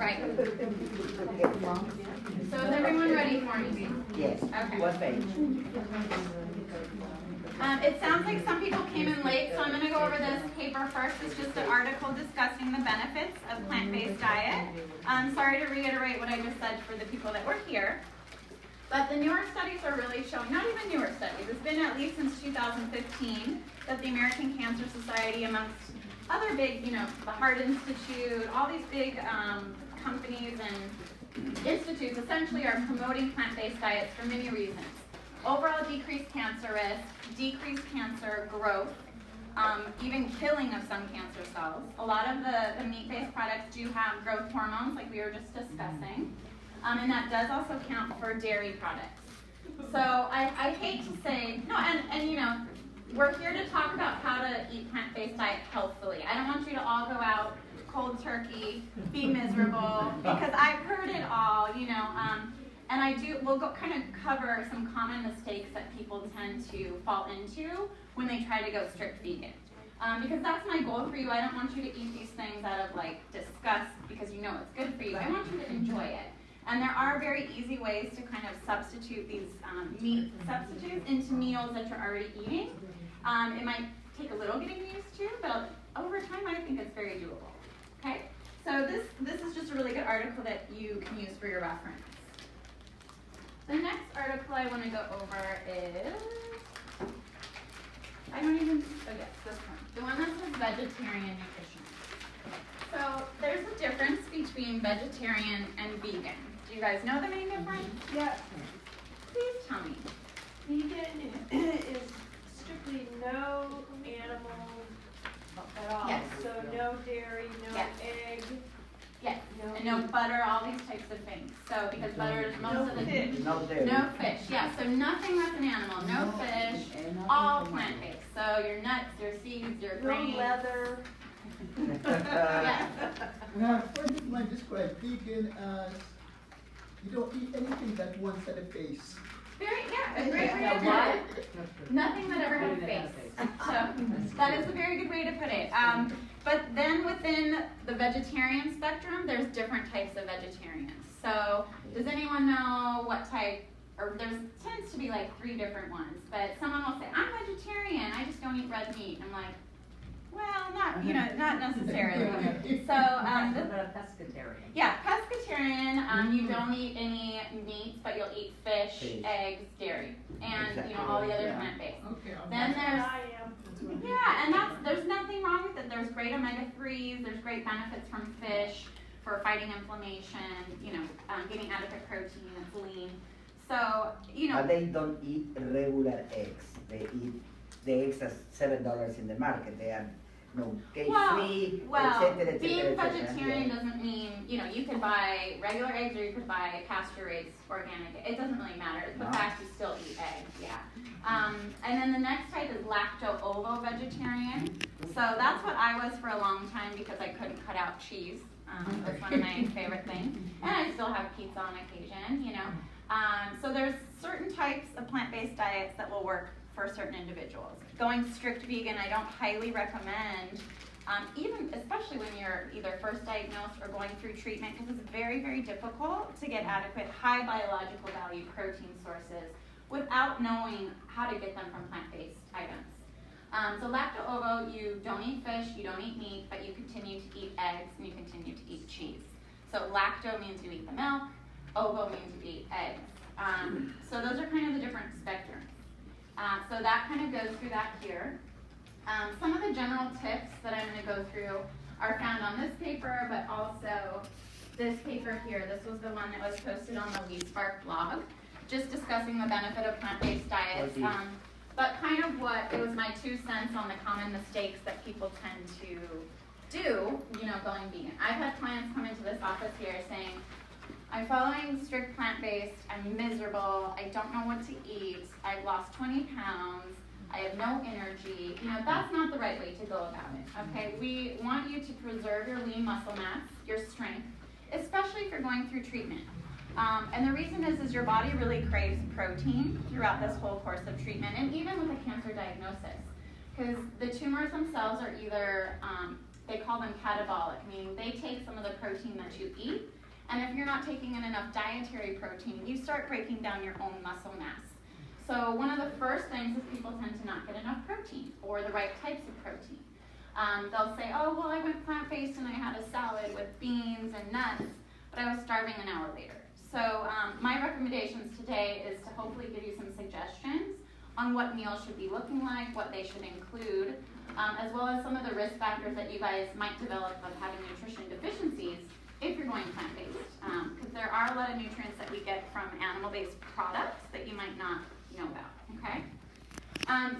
right. So is everyone ready for me? Yes. Okay. What page? It sounds like some people came in late, so I'm going to go over this paper first. It's just an article discussing the benefits of plant-based diet. Sorry to reiterate what I just said for the people that were here. But the newer studies are really showing, not even newer studies, it's been at least since 2015 that the American Cancer Society, amongst other big, the Heart Institute, all these big companies and institutes essentially are promoting plant-based diets for many reasons. Overall decreased cancer risk, decreased cancer growth, even killing of some cancer cells. A lot of the meat-based products do have growth hormones, like we were just discussing, and that does also count for dairy products. So I hate to say, no, and we're here to talk about how to eat plant-based diet healthfully. I don't want you to all go out cold turkey, be miserable, because I've heard it all, and we'll kind of cover some common mistakes that people tend to fall into when they try to go strict vegan. Because that's my goal for you. I don't want you to eat these things out of disgust because you know it's good for you. I want you to enjoy it. And there are very easy ways to kind of substitute these meat substitutes into meals that you're already eating. It might take a little getting used to, but over time I think it's very doable. Okay? So this is just a really good article that you can use for your reference. The next article I want to go over is, this one. The one that says vegetarian nutrition. So there's a difference between vegetarian and vegan. Do you guys know the main difference? Yeah. Please tell me. Vegan is strictly no animal at all. Yes. So no dairy, no Yes. egg. Yes. No And no butter, all these types of things. So because butter is most of the fish. No dairy. No fish, yeah, so nothing that's an animal, no fish, all plant-based. So your nuts, your seeds, your No grains. leather. Yes. What you might describe vegan as you don't eat anything that once had a face. A great way to put it. Nothing that ever had a face. So that is a very good way to put it. But then within the vegetarian spectrum, there's different types of vegetarians. So does anyone know what type, or there tends to be 3 different ones, but someone will say, I'm vegetarian, I just don't eat red meat. I'm like, well, not necessarily. So, a pescatarian. Yeah, pescatarian, you don't eat any meats, but you'll eat fish, eggs, dairy, and all the other plant-based. Okay. Then there's, I am. yeah, and there's nothing wrong with it. There's great omega-3s, there's great benefits from fish for fighting inflammation, getting adequate protein, it's lean. So, But they don't eat regular eggs. They eat the eggs at $7 in the market. They are cage-free, etc. Being vegetarian doesn't mean, you could buy regular eggs or you could buy pasture-raised organic. It doesn't really matter. The fact you still eat eggs, yeah. And then the next type is lacto-ovo-vegetarian. So that's what I was for a long time because I couldn't cut out cheese. That's one of my favorite things. And I still have pizza on occasion, So there's certain types of plant-based diets that will work for certain individuals. Going strict vegan, I don't highly recommend, especially when you're either first diagnosed or going through treatment, because it's very, very difficult to get adequate high biological value protein sources without knowing how to get them from plant-based items. So lacto-ovo, you don't eat fish, you don't eat meat, but you continue to eat eggs and you continue to eat cheese. So lacto means you eat the milk, ovo means you eat eggs. So those are kind of the different spectrums. So that kind of goes through that here. Some of the general tips that I'm going to go through are found on this paper, but also this paper here. This was the one that was posted on the weSPARK blog, just discussing the benefit of plant-based diets. But kind of it was my 2 cents on the common mistakes that people tend to do, going vegan. I've had clients come into this office here saying, I'm following strict plant-based, I'm miserable, I don't know what to eat, I've lost 20 pounds, I have no energy. That's not the right way to go about it, okay? We want you to preserve your lean muscle mass, your strength, especially if you're going through treatment. And the reason is your body really craves protein throughout this whole course of treatment, and even with a cancer diagnosis. Because the tumors themselves are either they call them catabolic, meaning they take some of the protein that you eat, and if you're not taking in enough dietary protein, you start breaking down your own muscle mass. So one of the first things is people tend to not get enough protein, or the right types of protein. They'll say, oh, well, I went plant-based and I had a salad with beans and nuts, but I was starving an hour later. So my recommendations today is to hopefully give you some suggestions on what meals should be looking like, what they should include, as well as some of the risk factors that you guys might develop of having nutrition deficiencies if you're going plant-based. Because there are a lot of nutrients that we get from animal-based products that you might not know about, okay?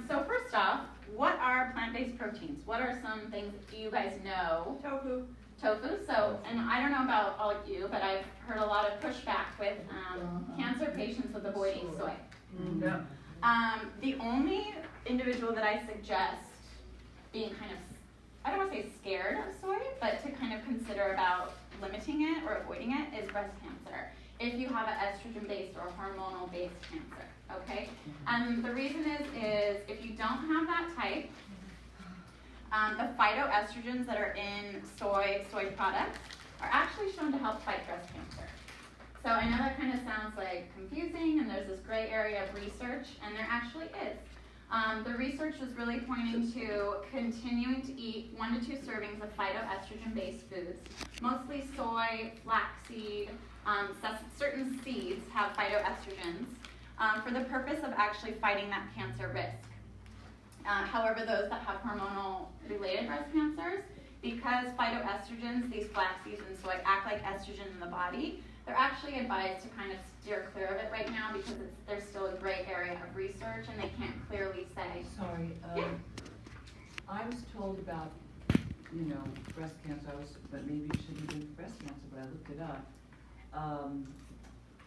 So first off, what are plant-based proteins? What are some things that you guys know? Tofu. Tofu, so, and I don't know about all of you, but I've heard a lot of pushback with cancer patients with avoiding soy. Yeah. The only individual that I suggest being kind of, I don't want to say scared of soy, but to kind of consider about limiting it or avoiding it is breast cancer. If you have an estrogen-based or hormonal-based cancer, okay? And the reason is if you don't have that type, the phytoestrogens that are in soy products are actually shown to help fight breast cancer. So I know that kind of sounds like confusing, and there's this gray area of research, and there actually is. The research is really pointing to continuing to eat 1 to 2 servings of phytoestrogen-based foods, mostly soy, flaxseed, certain seeds have phytoestrogens, for the purpose of actually fighting that cancer risk. However, those that have hormonal-related breast cancers, because phytoestrogens, these flax seeds and soy, act like estrogen in the body, they're actually advised to kind of steer clear of it right now because there's still a gray area of research and they can't clearly say. Sorry, Yeah. I was told about, breast cancer, but maybe it shouldn't be breast cancer, but I looked it up.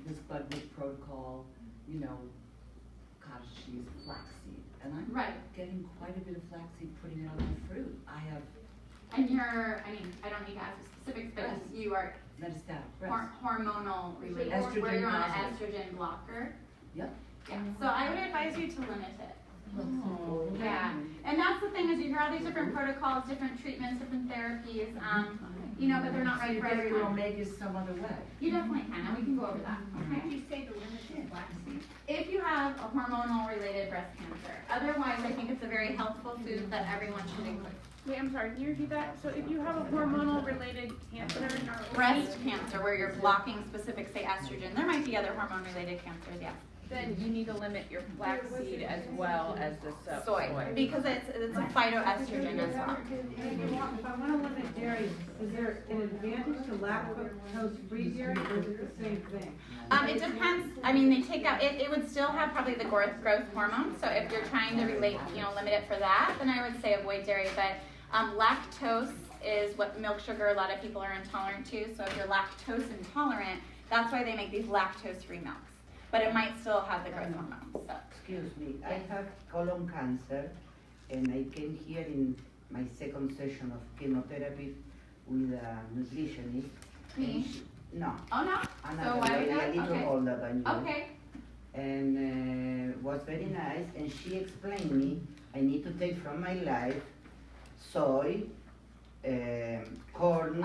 This blood work protocol, cottage cheese, flaxseed, and I'm getting quite a bit of flaxseed putting it on my fruit. I have. And I don't need to ask specifics, but you are metastatic breast. Hormonal related, Estrogen where you're on an positive. estrogen blocker. Yep. Yeah. So I would advise you to limit it. Oh. Yeah. And that's the thing is you hear all these different protocols, different treatments, different therapies, but they're not right for everyone. Maybe some other way. You definitely can, and we can go over that. How Okay. do you say the limit is flaxseed? If you have a hormonal related breast cancer. Otherwise, I think it's a very healthful food that everyone should include. Wait, I'm sorry, can you repeat that? So if you have a hormonal-related cancer, Breast cancer, where you're blocking specific, say, estrogen. There might be other hormone-related cancers, yeah. then you need to limit your flaxseed as well as the Soy, because it's a phytoestrogen as well. If I want to limit dairy, is there an advantage to lactose-free dairy, or is it the same thing? It depends. I mean, they take out, it would still have probably the growth hormone. So if you're trying to limit it for that, then I would say avoid dairy. But lactose is what milk sugar a lot of people are intolerant to. So if you're lactose intolerant, that's why they make these lactose-free milks. But it might still have the growth hormone. So. Excuse me, I have colon cancer, and I came here in my second session of chemotherapy with a nutritionist. Me? No. Oh no? Another So why lady, would a little okay. older than you. Okay. And was very nice, and she explained me I need to take from my life soy, corn,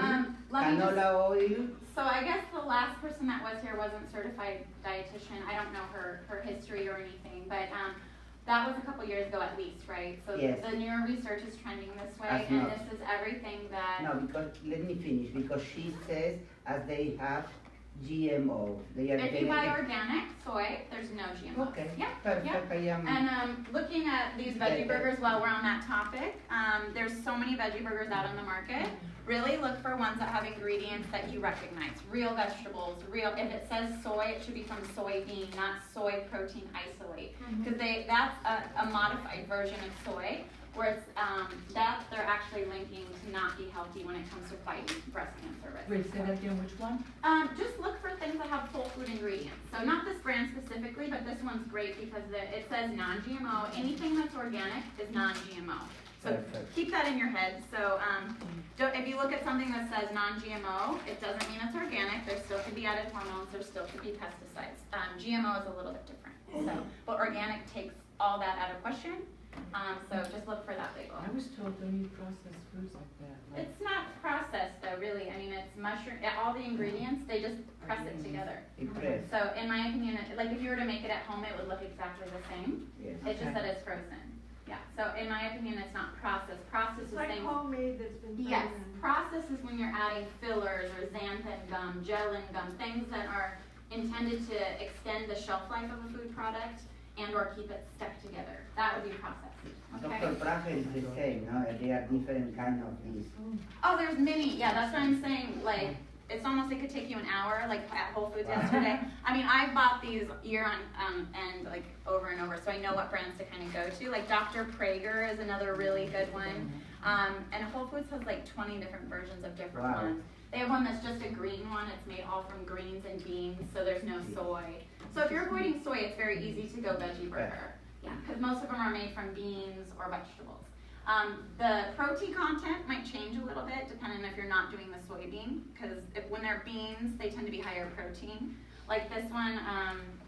canola oil. So I guess the last person that was here wasn't certified dietitian. I don't know her history or anything, but that was a couple years ago at least, right? So Yes. the newer research is trending this way, As and much. this is everything that. No, because let me finish. Because she says as they have GMO, they are. If you buy organic soy, there's no GMOs. Okay. Yeah. Perfect. Yeah. I am. And looking at these veggie burgers while we're on that topic, there's so many veggie burgers out on the market. Really look for ones that have ingredients that you recognize. Real vegetables, if it says soy, it should be from soybean, not soy protein isolate. Because that's a modified version of soy, where it's, that they're actually linking to not be healthy when it comes to fighting breast cancer risk. Wait, say that again, which one? Just look for things that have whole food ingredients. So not this brand specifically, but this one's great because it says non-GMO. Anything that's organic is non-GMO. So Perfect. keep that in your head. So if you look at something that says non-GMO, it doesn't mean it's organic. There still could be added hormones. There still could be pesticides. GMO is a little bit different. So, but organic takes all that out of question. So just look for that label. I was told don't eat processed foods like that. Like, It's not processed though, really. I mean, it's mushroom, all the ingredients, they just press it together. Impressed. So in my opinion, like if you were to make it at home, it would look exactly the same. Yes. It's just that it's frozen. Yeah, so in my opinion, it's not processed. Processed It's is like things. homemade that's been done. Yes, process is when you're adding fillers or xanthan gum, gelin gum, things that are intended to extend the shelf life of a food product and or keep it stuck together. That would be processed. Okay. Dr. Prager is the same, no? There are different kind of these. Oh, there's many. Yeah, that's what I'm saying. Like, it's almost, it could take you an hour, like at Whole Foods yesterday. I mean, I've bought these year on end, like over and over, so I know what brands to kind of go to. Like Dr. Prager is another really good one. And Whole Foods has like 20 different versions of different Wow. ones. They have one that's just a green one. It's made all from greens and beans, so there's no soy. So if you're avoiding soy, it's very easy to go veggie burger. Yeah, because most of them are made from beans or vegetables. The protein content might change a little bit depending if you're not doing the soybean, because when they're beans, they tend to be higher protein. Like this one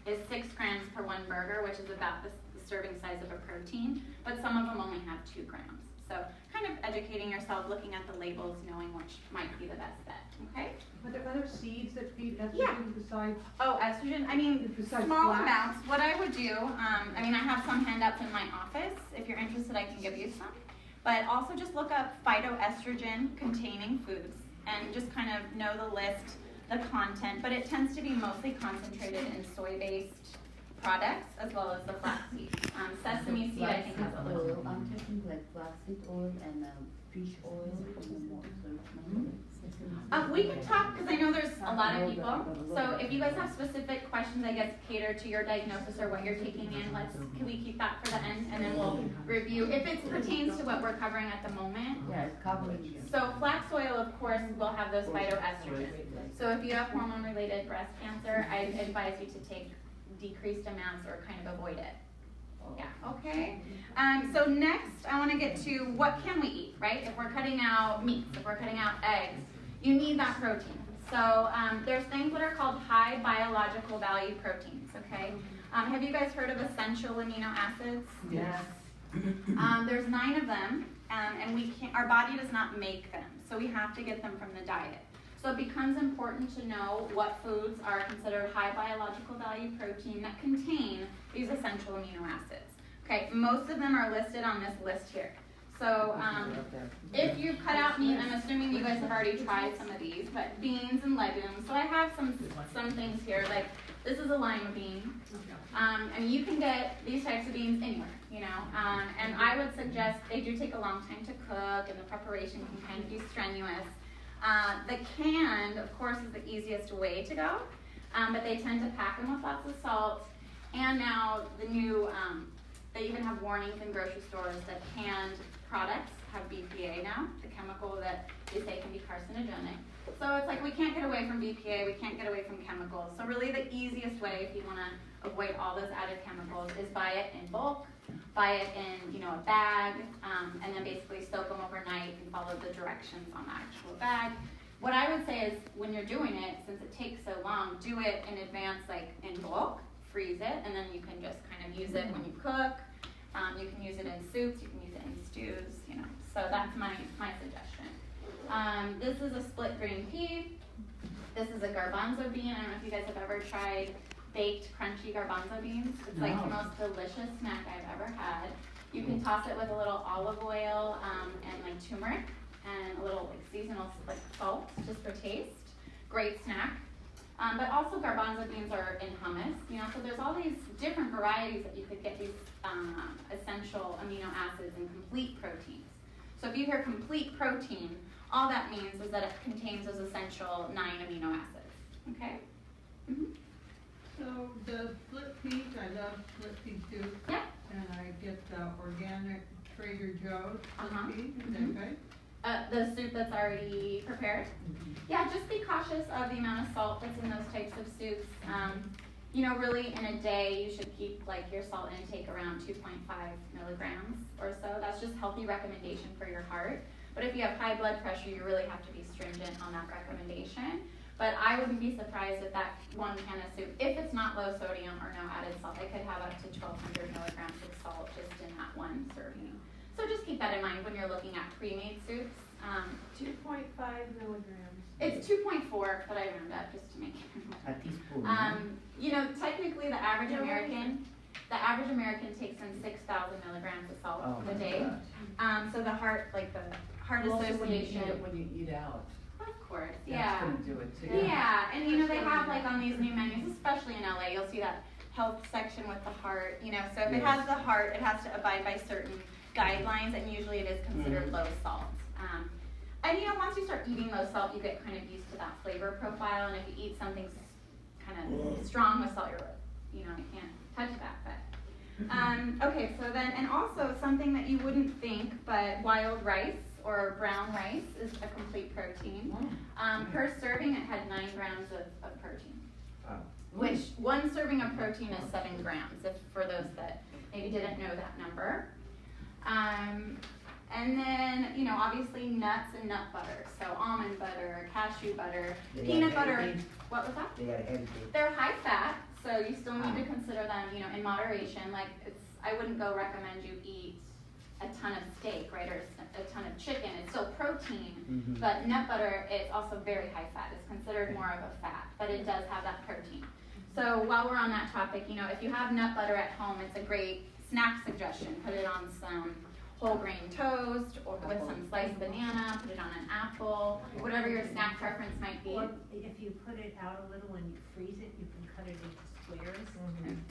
is 6 grams per one burger, which is about the serving size of a protein, but some of them only have 2 grams. So kind of educating yourself, looking at the labels, knowing which might be the best bet, okay? Are there other seeds that feed estrogen Yeah. besides? Oh, estrogen, I mean, Besides small flax? amounts. What I would do, I mean, I have some handouts in my office. If you're interested, I can give you some. But also just look up phytoestrogen containing foods and just kind of know the list, the content, but it tends to be mostly concentrated in soy-based products as well as the flaxseed. Sesame seed, I think, has a little. Oil, I'm taking like flaxseed oil and fish oil and water. We can talk, because I know there's a lot of people, so if you guys have specific questions, I guess, cater to your diagnosis or what you're taking in, can we keep that for the end, and then we'll review, if it pertains to what we're covering at the moment. Yeah, it's covering. So flax oil, of course, will have those phytoestrogens. So if you have hormone-related breast cancer, I advise you to take decreased amounts or kind of avoid it. Yeah, okay. So next, I want to get to what can we eat, right? If we're cutting out meats, if we're cutting out eggs, you need that protein. So there's things that are called high biological value proteins, okay? Have you guys heard of essential amino acids? yes. There's 9 of them, and our body does not make them, so we have to get them from the diet. So it becomes important to know what foods are considered high biological value protein that contain these essential amino acids. Okay, most of them are listed on this list here. So if you cut out meat, I'm assuming you guys have already tried some of these, but beans and legumes. So I have some things here, like this is a lima bean. And you can get these types of beans anywhere, you know. And I would suggest, they do take a long time to cook, and the preparation can kind of be strenuous. The canned, of course, is the easiest way to go, but they tend to pack them with lots of salt. And now the new, they even have warnings in grocery stores that canned products have BPA now, the chemical that they say can be carcinogenic. So it's like we can't get away from BPA, we can't get away from chemicals. So really the easiest way, if you want to avoid all those added chemicals, is buy it in bulk, buy it in, a bag, and then basically soak them overnight and follow the directions on the actual bag. What I would say is when you're doing it, since it takes so long, do it in advance, like in bulk, freeze it, and then you can just kind of use it when you cook. You can use it in soups, you can use it in stews, So that's my suggestion. This is a split green pea. This is a garbanzo bean. I don't know if you guys have ever tried baked crunchy garbanzo beans. It's like the most delicious snack I've ever had. You can toss it with a little olive oil and like turmeric and a little like seasonal like salt just for taste. Great snack. But also garbanzo beans are in hummus, so there's all these different varieties that you could get these essential amino acids and complete proteins. So if you hear complete protein, all that means is that it contains those essential 9 amino acids, okay? Mm-hmm. So the split peas, I love split pea soup. Yeah. And I get the organic Trader Joe's Uh-huh. split peas, is Mhm. that right? The soup that's already prepared. Yeah, just be cautious of the amount of salt that's in those types of soups. Really in a day, you should keep like your salt intake around 2.5 milligrams or so. That's just healthy recommendation for your heart. But if you have high blood pressure, you really have to be stringent on that recommendation. But I wouldn't be surprised if that 1 can of soup, if it's not low sodium or no added salt, it could have up to 1,200 milligrams of salt just in that one serving. So just keep that in mind when you're looking at pre-made soups. 2.5 milligrams. It's 2.4, but I round up just to make it. A teaspoon. You know, technically the average American takes in 6,000 milligrams of salt Oh a my day. gosh. So the heart Well, also when you eat Association. it, when you eat out, Of course, that's yeah. gonna do it too. Yeah, and you know, they have like on these new menus, especially in LA, you'll see that health section with the heart, you know, so if it Yes. has the heart, it has to abide by certain guidelines, and usually it is considered low salt. And you know, once you start eating low salt, you get kind of used to that flavor profile, and if you eat something kind of strong with salt, you know, you can't touch that, but. Okay, so then, and also something that you wouldn't think, but wild rice or brown rice is a complete protein. Per serving, it had 9 grams of protein, Wow. which 1 serving of protein is 7 grams, if for those that maybe didn't know that number. And then, you know, obviously nuts and nut butter, so almond butter, cashew butter, They peanut are butter. healthy. What was that? They are healthy. They're high fat, so you still need to consider them, you know, in moderation. Like I wouldn't go recommend you eat a ton of steak, right, or a ton of chicken. It's still protein, but nut butter, it's also very high fat. It's considered more of a fat, but it does have that protein. So while we're on that topic, you know, if you have nut butter at home, it's a great snack suggestion. Put it on some whole grain toast or with some sliced banana, put it on an apple, whatever your snack preference might be. Or if you put it out a little and you freeze it, you can cut it into squares.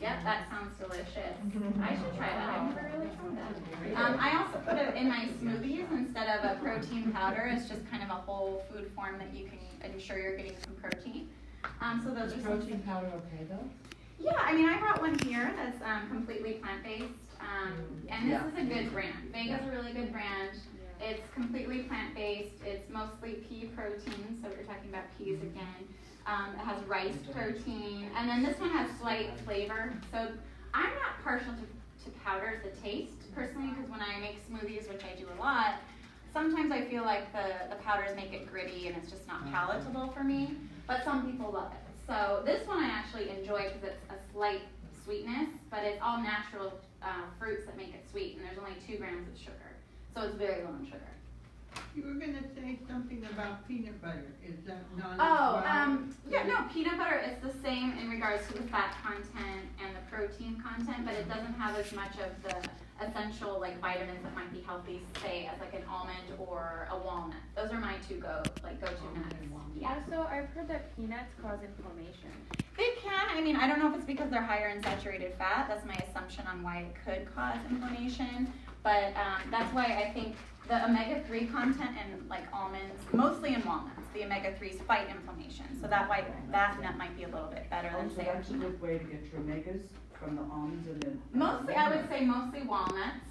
Yep, that sounds delicious. I should try that. I've never really tried that. I also put it in my smoothies instead of a protein powder. It's just kind of a whole food form that you can ensure you're getting some protein. So those Is are some. protein powder okay though? Yeah, I mean, I brought one here that's completely plant-based, and this is a good brand. Vega's a really good brand. It's completely plant-based. It's mostly pea protein, so we're talking about peas again. It has rice protein, and then this one has slight flavor. So I'm not partial to powders, the taste, personally, because when I make smoothies, which I do a lot, sometimes I feel like the powders make it gritty and it's just not palatable for me, but some people love it. So this one I actually enjoy because it's a slight sweetness, but it's all natural fruits that make it sweet, and there's only 2 grams of sugar. So it's very low in sugar. You were gonna say something about peanut butter, is that not? Yeah, no, peanut butter is the same in regards to the fat content and the protein content, but it doesn't have as much of the essential like vitamins that might be healthy, say as like an almond or a walnut. Those are my go-to nuts. Yeah. Also, I've heard that peanuts cause inflammation. They can. I mean, I don't know if it's because they're higher in saturated fat. That's my assumption on why it could cause inflammation. But that's why I think the omega-3 content in like almonds, mostly in walnuts, the omega-3s fight inflammation. So that nut might be a little bit better than So say that's a good way to get your omegas from the almonds and then. mostly, I would say mostly walnuts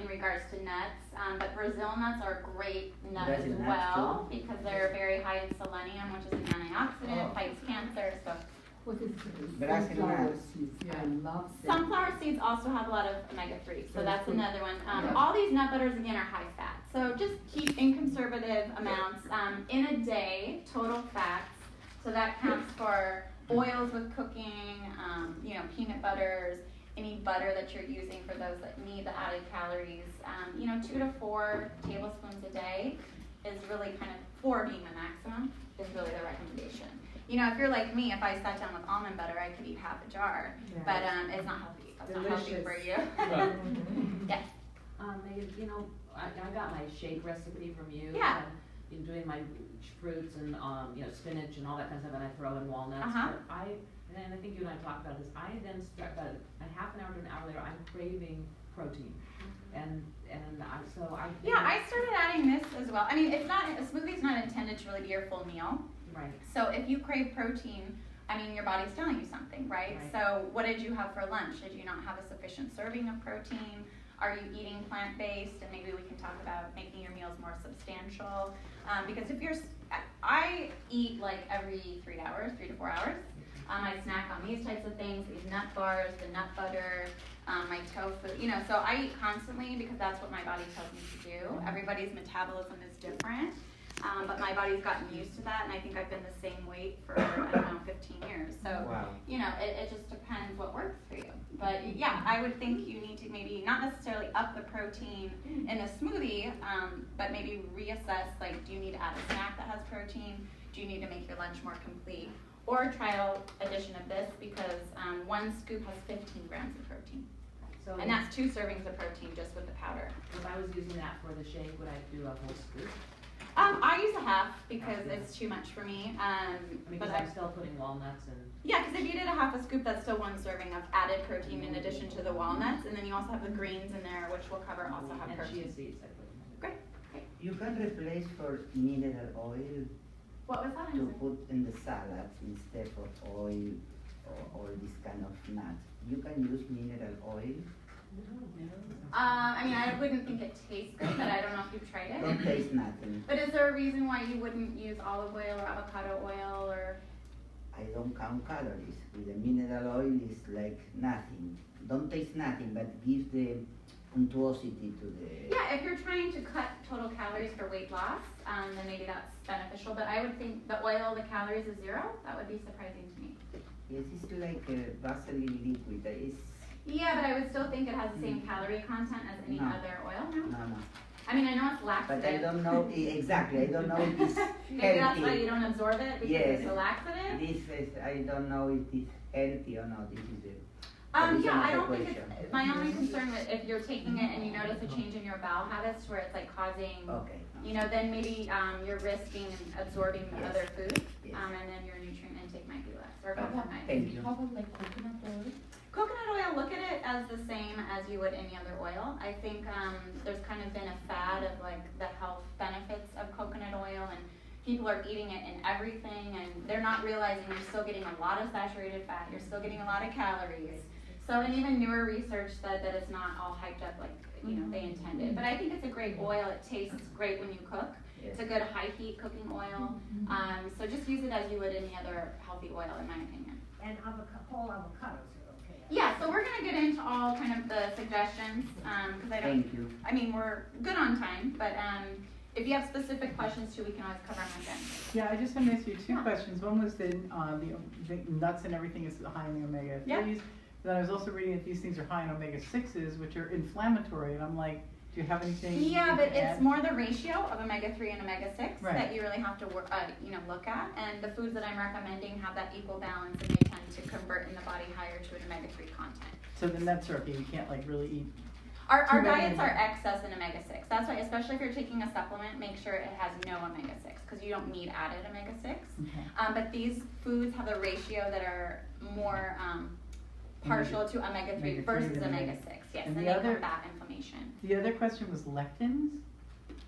in regards to nuts. But Brazil nuts are a great nut as Brazil nuts well because they're very high in selenium, which is an antioxidant, fights cancer. So What is Brazil sunflower nuts. seeds? Yeah. I love them. sunflower seeds also have a lot of omega-3, so that's another one. All these nut butters, again, are high fat. So just keep in conservative amounts. In a day, total fats, so that counts for oils with cooking, you know, peanut butters, any butter that you're using for those that need the added calories. You know, 2 to 4 tablespoons a day is really kind of, 4 being the maximum, is really the recommendation. You know, if you're like me, if I sat down with almond butter, I could eat half a jar, but it's not healthy. That's not healthy for you. Yes. Megan, you know, I got my shake recipe from you. Yeah. And been doing my fruits and you know, spinach and all that kind of stuff, and I throw in walnuts. Uh-huh. But and I think you and I talked about this. I then start about a half an hour to an hour later. I'm craving protein, and Yeah, I started adding this as well. I mean, it's not a smoothie's not intended to really be your full meal. Right. So if you crave protein, I mean, your body's telling you something, right? So what did you have for lunch? Did you not have a sufficient serving of protein? Are you eating plant-based? And maybe we can talk about making your meals more substantial. Because if you're, I eat like every 3 hours, 3 to 4 hours. I snack on these types of things, these nut bars, the nut butter, my tofu, you know, so I eat constantly because that's what my body tells me to do. Everybody's metabolism is different. but my body's gotten used to that, and I think I've been the same weight for, I don't know, 15 years. So, Wow. you know, it just depends what works for you. But yeah, I would think you need to maybe not necessarily up the protein in a smoothie, but maybe reassess, like, do you need to add a snack that has protein? Do you need to make your lunch more complete? Or trial addition of this, because 1 scoop has 15 grams of protein. So And that's 2 servings of protein just with the powder. if I was using that for the shake, would I do a whole scoop? I use a half because it's too much for me. Because I'm still putting walnuts and. Yeah, because if you did a half a scoop, that's still 1 serving of added protein in addition to the walnuts, and then you also have the greens in there, which will cover also have And protein. chia seeds I put in there. Great, great. You can replace for mineral oil What was that? to put in the salads instead of oil or all this kind of nuts. You can use mineral oil. I mean, I wouldn't think it tastes good, but I don't know if you've tried Don't it. taste nothing. But is there a reason why you wouldn't use olive oil or avocado oil or? I don't count calories. With the mineral oil is like nothing. Don't taste nothing, but gives the unctuosity to the. Yeah, if you're trying to cut total calories for weight loss, then maybe that's beneficial. But I would think the oil, the calories is 0. That would be surprising to me. Yes, it's like a Vaseline liquid. It's Yeah, but I would still think it has the same calorie content as any No. other oil. No? no. I mean, I know it's laxative. But I don't know exactly. I don't know if it's Maybe that's why healthy. you don't absorb it because Yes. it's a laxative. This is, I don't know if it's healthy or not. This is the. Yeah, I the don't think question. it's, my only concern with if you're taking it and you notice a change in your bowel habits where it's like causing, Okay. you know, then maybe you're risking absorbing the Yes. other food, Yes. and then your nutrient intake might be less or Okay. compromised. Thank you. How about like coconut oil? Coconut oil, look at it as the same as you would any other oil. I think there's kind of been a fad of like the health benefits of coconut oil, and people are eating it in everything, and they're not realizing you're still getting a lot of saturated fat, you're still getting a lot of calories. So, and even newer research said that it's not all hyped up like, you know, they intended. But I think it's a great oil. It tastes great when you cook. It's a good high heat cooking oil. So just use it as you would any other healthy oil, in my opinion. And whole avocados are okay. Yeah, so we're gonna get into all kind of the suggestions, because I don't, Thank you. I mean, we're good on time, but if you have specific questions too, we can always cover them again. Yeah, I just want to ask you 2 Yeah. questions. One was the nuts and everything is high in the omega 3s. Yeah. Then I was also reading that these things are high in omega 6s, which are inflammatory, and I'm like, do you have anything? Yeah, you but can it's add? more the ratio of omega-3 and omega-6 Right. that you really have to work, look at. And the foods that I'm recommending have that equal balance, and they tend to convert in the body higher to an omega-3 content. So the nuts are okay. You can't like really eat. Our Too many. diets are excess in omega-6. That's why, especially if you're taking a supplement, make sure it has no omega-6 because you don't need added omega-6. Okay. But these foods have a ratio that are more partial to omega-3 Omega-3 versus than omega-6. Yes, and and the they other- combat inflammation. The other question was lectins,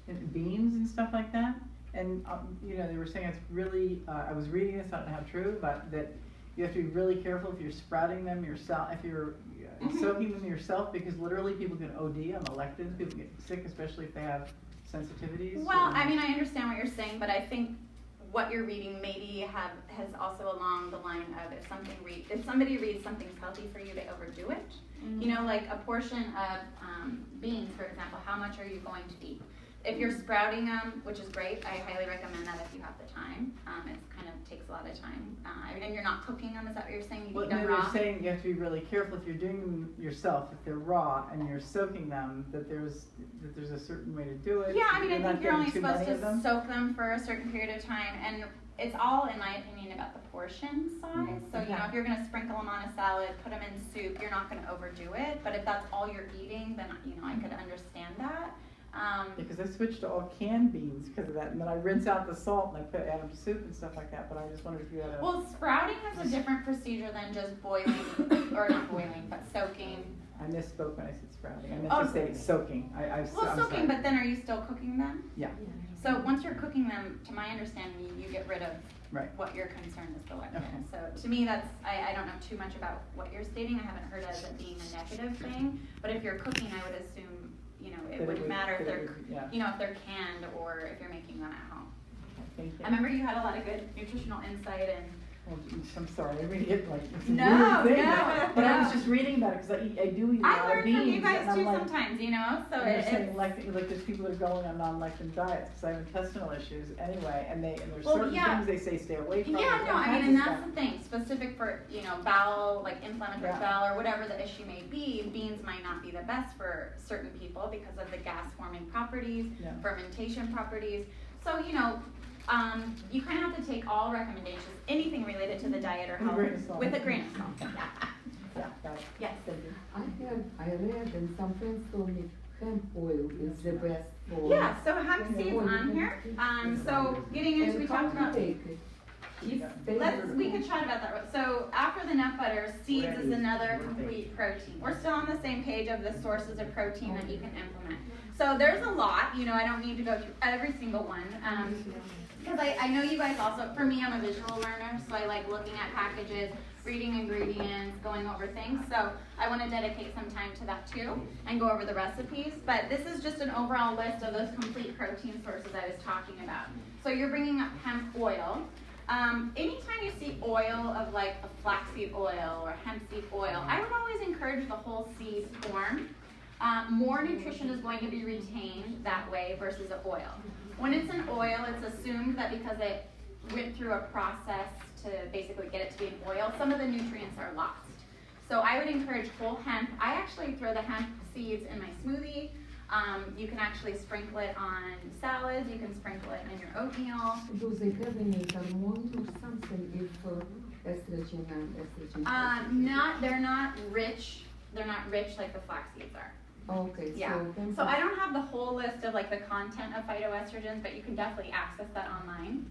and beans and stuff like that. And they were saying it's really. I was reading this. I don't know how true, but that you have to be really careful if you're sprouting them yourself. If you're soaking them yourself, because literally people can OD on the lectins. People get sick, especially if they have sensitivities. Well, I mean, I understand what you're saying, but I think what you're reading maybe has also along the line of if somebody reads something's healthy for you, they overdo it. You know, like a portion of beans, for example, how much are you going to eat? If you're sprouting them, which is great, I highly recommend that if you have the time. It kind of takes a lot of time. And you're not cooking them, is that what you're saying? You Well, eat no, them they're raw? saying you have to be really careful if you're doing them yourself. If they're raw and you're soaking them, that there's a certain way to do it. Yeah, I mean, I not think you're getting only too supposed many of to them. soak them for a certain period of time, and it's all, in my opinion, about the portion size. So, you know, if you're gonna sprinkle them on a salad, put them in soup, you're not gonna overdo it. But if that's all you're eating, then, I could understand that. Because I switched to all canned beans because of that, and then I rinse out the salt and I add them to soup and stuff like that. But I just wondered if you had a. Well, sprouting is a different procedure than just boiling, or not boiling, but soaking. I misspoke when I said sprouting. I meant Oh, to say soaking. I'm Well, soaking, sorry. but then are you still cooking them? Yeah. So once you're cooking them, to my understanding, you get rid of Right. what your concern is, the lectin. Okay. So to me, that's, I don't know too much about what you're stating. I haven't heard of it being a negative thing. But if you're cooking, I would assume, That it wouldn't matter if that it they're, would- yeah. if they're canned or if you're making them at home. Thank you. I remember you had a lot of good nutritional insight, and Well, I'm sorry, I really get like, it's a No, weird thing, no, but I no. was just reading about it, cause I do eat a I lot of learn beans, from you guys and I'm too like, sometimes, you know, so and they're it's. saying like there's people that are going on non-lectin diets, cause I have intestinal issues anyway, and there's Well, certain yeah. things they say stay away from. Yeah, and no, all I mean, kinds and of that's stuff. the thing, specific for, you know, bowel, like inflammatory Yeah. bowel, or whatever the issue may be, beans might not be the best for certain people because of the gas forming properties, Yeah. fermentation properties. So, you know, you kind of have to take all recommendations, anything related to the diet or With a health, grain of salt. with a grain of salt. Yeah. Yeah, got it. Yes. Thank you. I read and some friends told me hemp oil is the best for. Yeah, so hemp seeds on here. So getting into, we And how talked to about. take it? If We could chat about that. So after the nut butter, seeds is another complete protein. We're still on the same page of the sources of protein that you can implement. So there's a lot, you know, I don't need to go through every single one. Because I know you guys also, for me, I'm a visual learner, so I like looking at packages, reading ingredients, going over things. So I want to dedicate some time to that too and go over the recipes. But this is just an overall list of those complete protein sources I was talking about. So you're bringing up hemp oil. Anytime you see oil of like a flaxseed oil or hemp seed oil, I would always encourage the whole seed form. More nutrition is going to be retained that way versus an oil. When it's an oil, it's assumed that because it went through a process to basically get it to be an oil, some of the nutrients are lost. So I would encourage whole hemp. I actually throw the hemp seeds in my smoothie. You can actually sprinkle it on salads. You can sprinkle it in your oatmeal. Do they have any hormone or something if estrogen and estrogen? They're not rich. They're not rich like the flax seeds are. Okay, Yeah. So I don't have the whole list of like the content of phytoestrogens, but you can definitely access that online.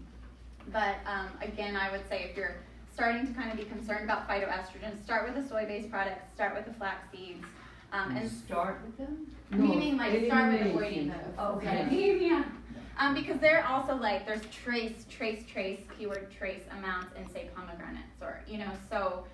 But again, I would say if you're starting to kind of be concerned about phytoestrogens, start with the soy-based products, start with the flax seeds. And Start with them? meaning like start with eliminate avoiding it. the Okay. anemia. Because they're also like, there's trace, keyword trace amounts in say pomegranates or, you know, so,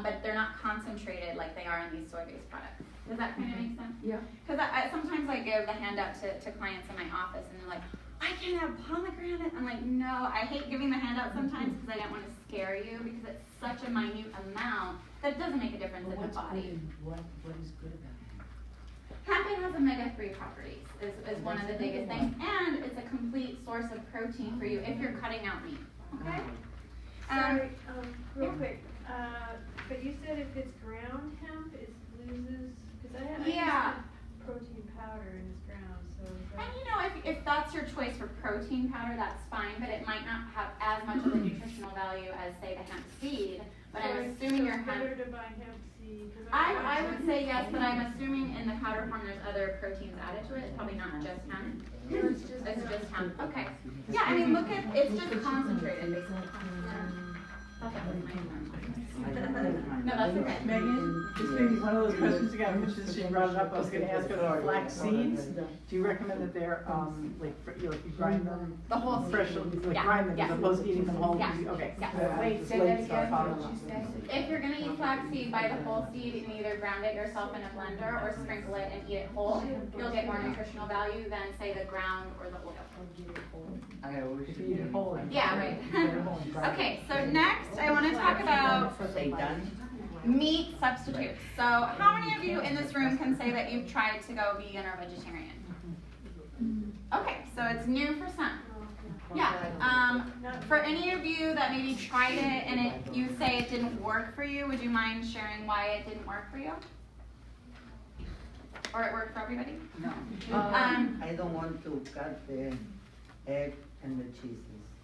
but they're not concentrated like they are in these soy-based products. Does that kind of make sense? Yeah. Because I sometimes I give the handout to clients in my office and they're like, I can't have pomegranate. I'm like, no, I hate giving the handout sometimes because I don't want to scare you because it's such a minute amount that it doesn't make a difference in the body. What is good about Hemp has omega-3 properties is one of the biggest things, and it's a complete source of protein for you if you're cutting out meat. Okay. Sorry, real quick, but you said if it's ground hemp, it loses, because I have Yeah. protein powder and it's ground, so. is that- And you know, if that's your choice for protein powder, that's fine, but it might not have as much of a nutritional value as say the hemp seed. But So I'm it's assuming your still hemp. better to buy hemp seed, 'cause I would say yes, but I'm assuming in the powder form there's other proteins added to it, probably not just hemp. It's just It's hemp. just hemp. Okay. Yeah, I mean, look at it's just concentrated basically. Thought that was no, that's okay. Megan, this may be one of those questions again, which since she brought it up, I was gonna ask her the flax seeds. Do you recommend that they're, you grind them? The whole seed. Fresh, like Yeah, grind them yeah. as opposed to eating them whole? Yeah. Okay. Yeah. Wait, say that again. If you're gonna eat flaxseed, buy the whole seed and either ground it yourself in a blender or sprinkle it and eat it whole. You'll get more nutritional value than say the ground or the oil. I always If you eat it whole. then- Yeah, right. You get it whole and grind it. Okay, so next I wanna talk about Seitan. meat substitutes. So how many of you in this room can say that you've tried to go vegan or vegetarian? Okay, so it's new for some. Yeah, for any of you that maybe tried it and you say it didn't work for you, would you mind sharing why it didn't work for you? Or it worked for everybody? No. I don't want to cut the egg and the cheeses.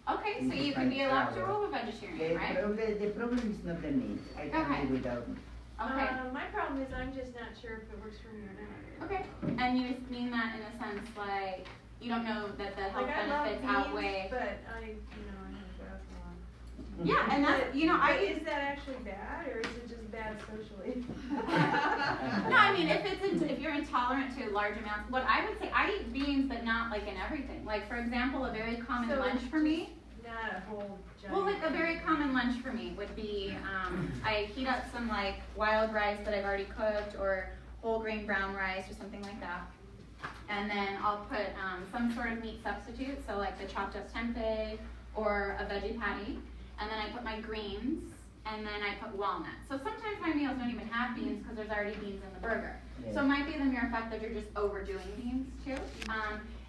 Okay, so you can be allowed to rule a vegetarian, right? The problem is not the meat. I can Okay. do without meat. Okay, My problem is I'm just not sure if it works for me or not. okay. And you just mean that in a sense like you don't know that the health Like I love benefits beans, outweigh. but I have grass a lot. Yeah, and that's, you know, But I is that actually bad, or is it just bad socially? No, I mean, if you're intolerant to large amounts, what I would say, I eat beans, but not like in everything. Like, for example, a very common So lunch for me, Not a whole giant. well, like a very common lunch for me would be, I heat up some like wild rice that I've already cooked or whole grain brown rice or something like that. And then I'll put some sort of meat substitute, so like the chopped up tempeh or a veggie patty. and then I put my greens, and then I put walnuts. So sometimes my meals don't even have beans because there's already beans in the burger. Yeah. So it might be the mere fact that you're just overdoing beans too.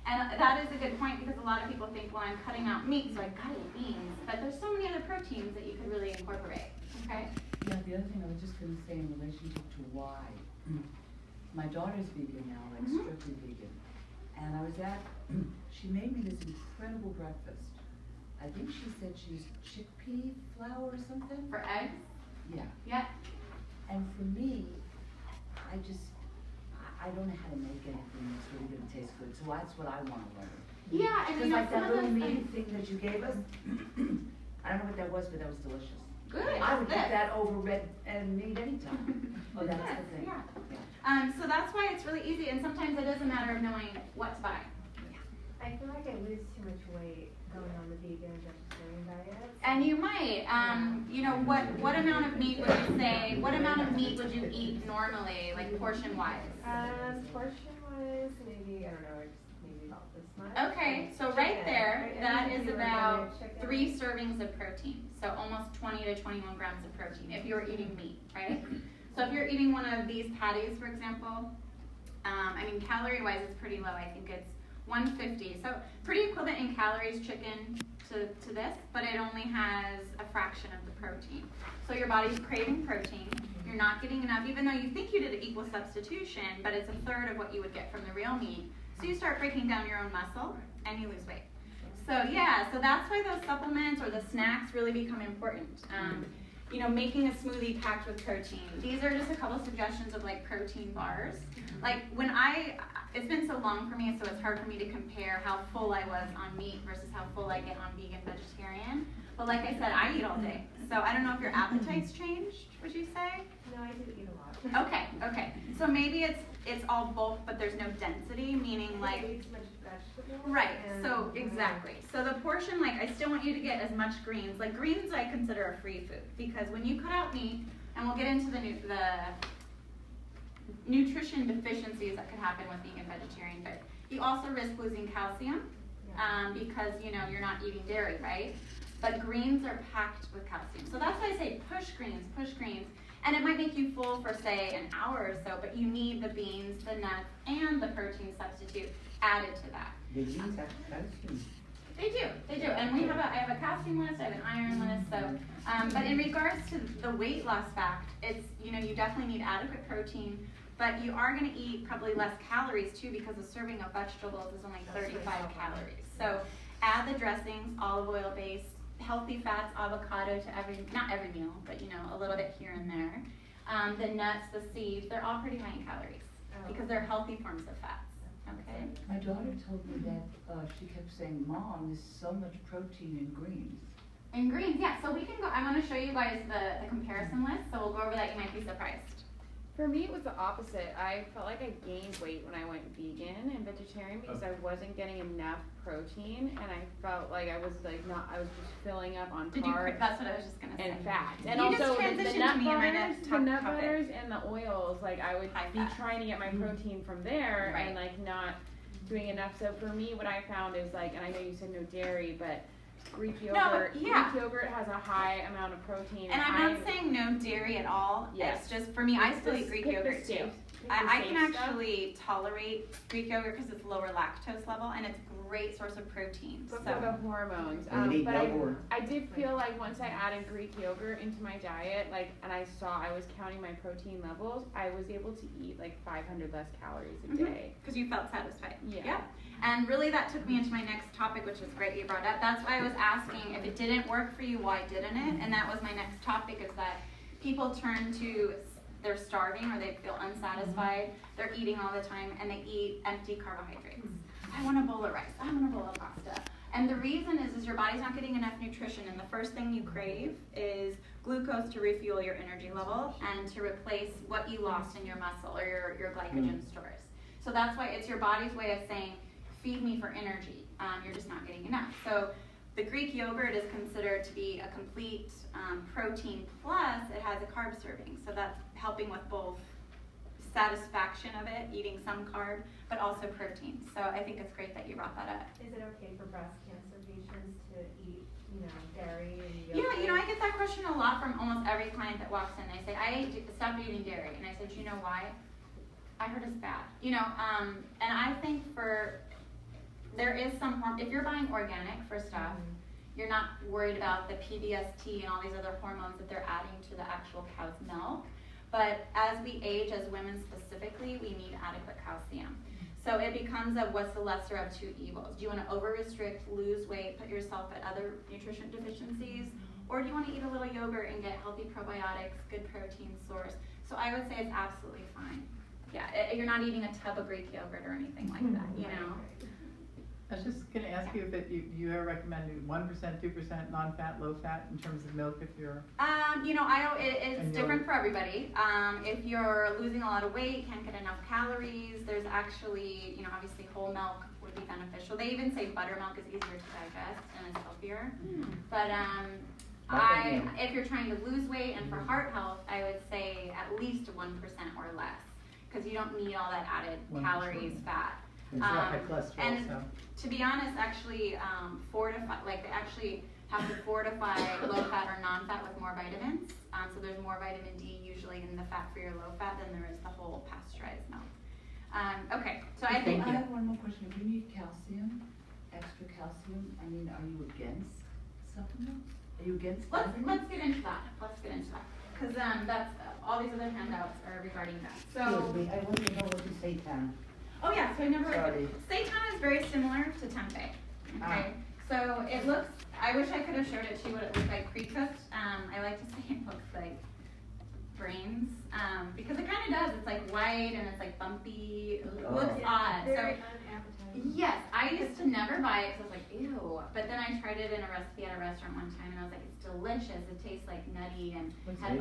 And that is a good point because a lot of people think, well, I'm cutting out meat, so I gotta eat beans. But there's so many other proteins that you could really incorporate, okay? Yeah, the other thing I was just gonna say in relationship to why, my daughter's vegan now, like strictly vegan. And I was she made me this incredible breakfast. I think she said she used chickpea flour or something. For eggs? Yeah. Yeah. And for me, I don't know how to make anything that's really gonna taste good, so that's what I wanna learn. Yeah, and Because you know, like some that of little those meaty things. thing that you gave us, I don't know what that was, but that was delicious. Good. I would Good. eat that over red and meat anytime. Oh, that's the thing. Yeah. So that's why it's really easy, and sometimes it is a matter of knowing what to buy. I feel like I lose too much weight going on the vegan and vegetarian diet. And you might, you know, what amount of meat would you say, what amount of meat would you eat normally, like portion-wise? Portion-wise, maybe, I don't know, just maybe about this much. Okay, so right there, that is about 3 servings of protein. So almost 20 to 21 grams of protein if you're eating meat, right? So if you're eating one of these patties, for example, I mean, calorie-wise, it's pretty low. I think it's 150. So pretty equivalent in calories, chicken to this, but it only has a fraction of the protein. So your body's craving protein. You're not getting enough, even though you think you did an equal substitution, but it's a third of what you would get from the real meat. So you start breaking down your own muscle and you lose weight. So yeah, so that's why those supplements or the snacks really become important. You know, making a smoothie packed with protein. These are just a couple suggestions of like protein bars. Like when it's been so long for me, so it's hard for me to compare how full I was on meat versus how full I get on vegan, vegetarian. But like I said, I eat all day. So I don't know if your appetite's changed, would you say? No, I do eat a lot. Okay. So maybe it's all bulk, but there's no density, meaning like. I eat too much vegetables. Right, so exactly. So the portion, like I still want you to get as much greens. Like greens I consider a free food because when you cut out meat, and we'll get into the nutrition deficiencies that could happen with being a vegetarian, but you also risk losing calcium because you know you're not eating dairy, right? But greens are packed with calcium. So that's why I say push greens. And it might make you full for say an hour or so, but you need the beans, the nuts, and the protein substitute added to that. The beans have calcium. They do. And I have a calcium list, I have an iron list, so, but in regards to the weight loss fact, it's, you know, you definitely need adequate protein, but you are gonna eat probably less calories too because a serving of vegetables is only 35 calories. So add the dressings, olive oil based, healthy fats, avocado to not every meal, but you know, a little bit here and there. The nuts, the seeds, they're all pretty high in calories because they're healthy forms of fats. Okay. My daughter told me that she kept saying, "Mom, there's so much protein in greens." In greens, yeah. So we can go. I want to show you guys the comparison list. So we'll go over that. You might be surprised. For me, it was the opposite. I felt like I gained weight when I went vegan and vegetarian because I wasn't getting enough protein, and I felt like I was just filling up on carbs. That's what I was just gonna say. And fat, and You also just transitioned the nut to me in my next topic. butters and the oils. Like I would High be fat. trying to get my protein from there, Right. and like not doing enough. So for me, what I found is like, and I know you said no dairy, but Greek yogurt. yeah. Greek yogurt has a high amount of protein. And I'm not saying no dairy at all. Yes. It's just for me. I still Just eat Greek pick the yogurt too. safe- pick the I safe can stuff. actually tolerate Greek yogurt because it's lower lactose level and it's a great source of protein. But So for the hormones. Greek But yogurt. I did feel like once I added Greek yogurt into my diet, like, and I saw I was counting my protein levels, I was able to eat like 500 less calories a day. because you felt satisfied. Yeah. And really that took me into my next topic, which is great you brought up. That's why I was asking if it didn't work for you, why didn't it? And that was my next topic, is that people turn to, they're starving or they feel unsatisfied, they're eating all the time, and they eat empty carbohydrates. I want a bowl of rice, I want a bowl of pasta. And the reason is your body's not getting enough nutrition, and the first thing you crave is glucose to refuel your energy level and to replace what you lost in your muscle or your glycogen stores. So that's why it's your body's way of saying, feed me for energy. You're just not getting enough. So the Greek yogurt is considered to be a complete protein plus it has a carb serving. So that's helping with both satisfaction of it, eating some carb, but also protein. So I think it's great that you brought that up. Is it okay for breast cancer patients to eat, dairy and Yeah, yogurt? I get that question a lot from almost every client that walks in. They say, I stopped eating dairy. And I said, you know why? I heard it's bad. And I think there is some harm. If you're buying organic for stuff, you're not worried about the PBST and all these other hormones that they're adding to the actual cow's milk. But as we age, as women specifically, we need adequate calcium. So it becomes what's the lesser of two evils? Do you want to over-restrict, lose weight, put yourself at other nutrition deficiencies? Or do you want to eat a little yogurt and get healthy probiotics, good protein source? So I would say it's absolutely fine. Yeah, you're not eating a tub of Greek yogurt or anything like that, I was just going to ask you if you ever recommend 1%, 2% non-fat, low-fat in terms of milk if you're... It's different for everybody. If you're losing a lot of weight, can't get enough calories, there's actually, obviously whole milk would be beneficial. They even say buttermilk is easier to digest and is healthier. But if you're trying to lose weight and for heart health, I would say at least 1% or less, because you don't need all that added calories, fat. And to be honest, actually, they actually have to fortify low fat or non-fat with more vitamins. So there's more vitamin D usually in the fat-free or low fat than there is the whole pasteurized milk. Okay, so I think... I have one more question. If you need calcium, extra calcium, are you against supplements? Are you against Let's get into that. Because that's all these other handouts are regarding that. So Excuse me, I want to know what is seitan. Oh yeah, so I never. Sorry. Seitan is very similar to tempeh. Okay, so it looks. I wish I could have showed it to you what it looked like pre-cooked. I like to say it looks like brains because it kind of does. It's like white and it's like bumpy. It looks odd. Very So unappetizing. yes, I used to never buy it because I was like, ew. But then I tried it in a recipe at a restaurant one time and I was like, it's delicious. It tastes like nutty and had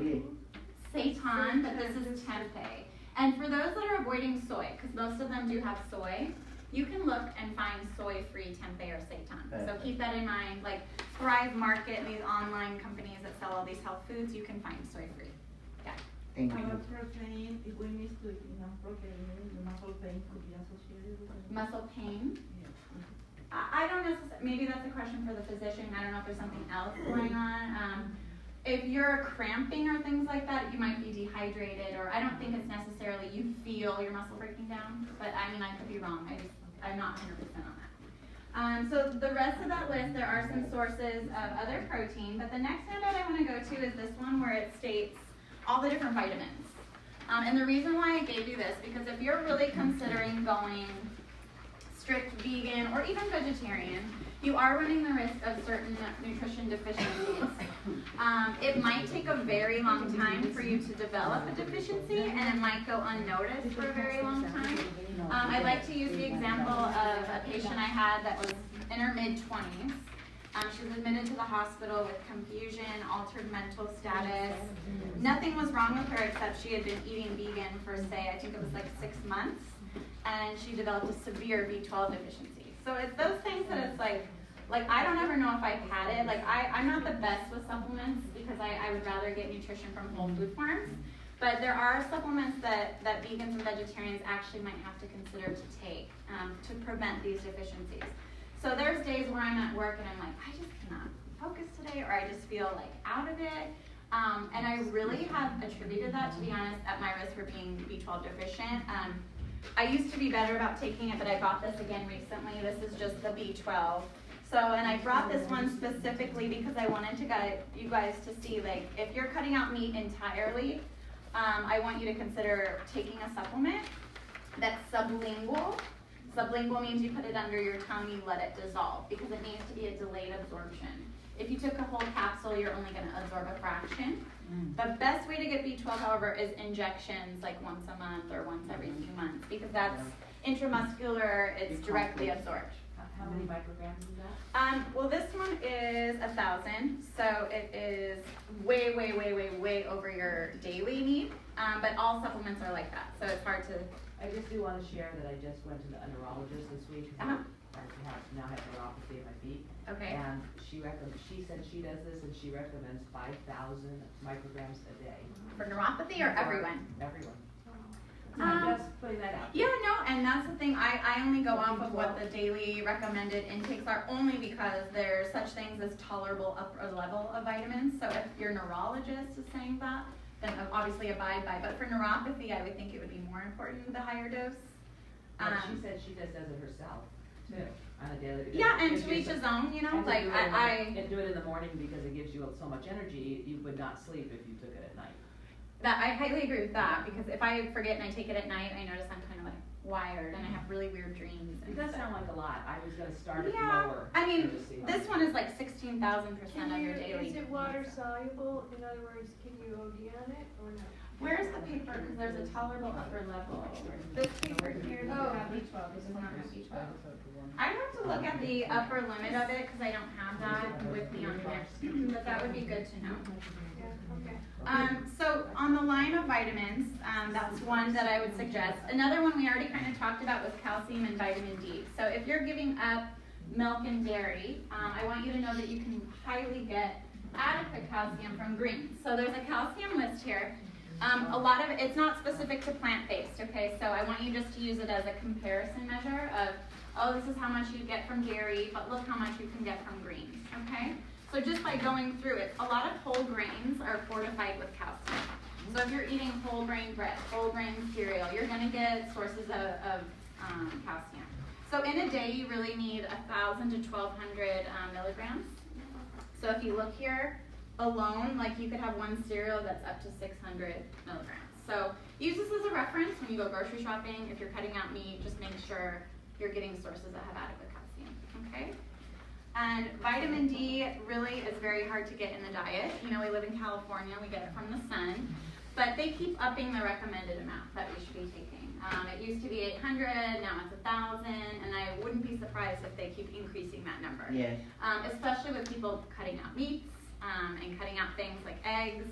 seitan, but this is tempeh. And for those that are avoiding soy, because most of them do have soy, you can look and find soy-free tempeh or seitan. So keep that in mind. Like Thrive Market and these online companies that sell all these health foods, you can find soy-free. Yeah. Thank you. Protein, if we miss enough protein, the muscle pain could be associated with it. Muscle pain? Yes. I don't necessarily, maybe that's a question for the physician. I don't know if there's something else going on. If you're cramping or things like that, you might be dehydrated, or I don't think it's necessarily you feel your muscle breaking down, but I could be wrong. I'm not 100% on that. So the rest of that list, there are some sources of other protein, but the next handout I want to go to is this one where it states all the different vitamins. And the reason why I gave you this, because if you're really considering going strict vegan or even vegetarian, you are running the risk of certain nutrition deficiencies. It might take a very long time for you to develop a deficiency, and it might go unnoticed for a very long time. I like to use the example of a patient I had that was in her mid-20s. She was admitted to the hospital with confusion, altered mental status. Nothing was wrong with her except she had been eating vegan for, say, I think it was like 6 months, and she developed a severe B12 deficiency. So it's those things that it's like I don't ever know if I've had it. Like I'm not the best with supplements because I would rather get nutrition from whole food farms. But there are supplements that vegans and vegetarians actually might have to consider to take to prevent these deficiencies. So there's days where I'm at work and I'm like, I just cannot focus today, or I just feel like out of it. And I really have attributed that, to be honest, at my risk for being B12 deficient. I used to be better about taking it, but I bought this again recently. This is just the B12. So, and I brought this one specifically because I wanted to get you guys to see, like, if you're cutting out meat entirely, I want you to consider taking a supplement that's sublingual. Sublingual means you put it under your tongue, you let it dissolve, because it needs to be a delayed absorption. If you took a whole capsule, you're only going to absorb a fraction. The best way to get B12, however, is injections like once a month or once every few months, because that's intramuscular, it's directly absorbed. How many micrograms is that? Well, this one is 1,000, so it is way, way, way, way, way over your daily need. But all supplements are like that, so it's hard to. I just do want to share that I just went to a neurologist this week. I now have neuropathy in my feet. Okay. And she said she does this, and she recommends 5,000 micrograms a day. For neuropathy or everyone? Everyone. Just putting that out. Yeah, no, and that's the thing, I only go off of what the daily recommended intakes are, only because there's such things as tolerable upper level of vitamins. So if your neurologist is saying that, then obviously abide by. But for neuropathy, I would think it would be more important, the higher dose. She said she just does it herself too, on a daily basis. Yeah, and to each his own, you know, And to like do it I do it in the morning because it gives you so much energy, you would not sleep if you took it at night. that I highly agree with that, because if I forget and I take it at night, I notice I'm kind of like wired and I have really weird dreams. It And does stuff. sound like a lot. I was gonna start it Yeah, lower. I mean, to see how this much- one is like 16,000% of your daily. Is it water soluble? In other words, can you OD on it or no? Where's the paper? Because there's a tolerable upper level. This paper here doesn't have B12. This does not have B12. I'd have to look at the upper limit of it because I don't have that with me on here. But that would be good to know. Yeah, okay. So on the line of vitamins, that's one that I would suggest. Another one we already kind of talked about was calcium and vitamin D. So if you're giving up milk and dairy, I want you to know that you can highly get adequate calcium from greens. So there's a calcium list here. A lot of it's not specific to plant-based, okay? So I want you just to use it as a comparison measure of, oh, this is how much you get from dairy, but look how much you can get from greens, okay? So just by going through it, a lot of whole grains are fortified with calcium. So if you're eating whole grain bread, whole grain cereal, you're gonna get sources of calcium. So in a day, you really need 1,000 to 1,200 milligrams. So if you look here, alone, like you could have one cereal that's up to 600 milligrams. So use this as a reference when you go grocery shopping. If you're cutting out meat, just make sure you're getting sources that have adequate calcium, okay? And vitamin D really is very hard to get in the diet. You know, we live in California, we get it from the sun, but they keep upping the recommended amount that we should be taking. It used to be 800, now it's 1,000, and I wouldn't be surprised if they keep increasing that number. Yeah. Especially with people cutting out meats, and cutting out things like eggs,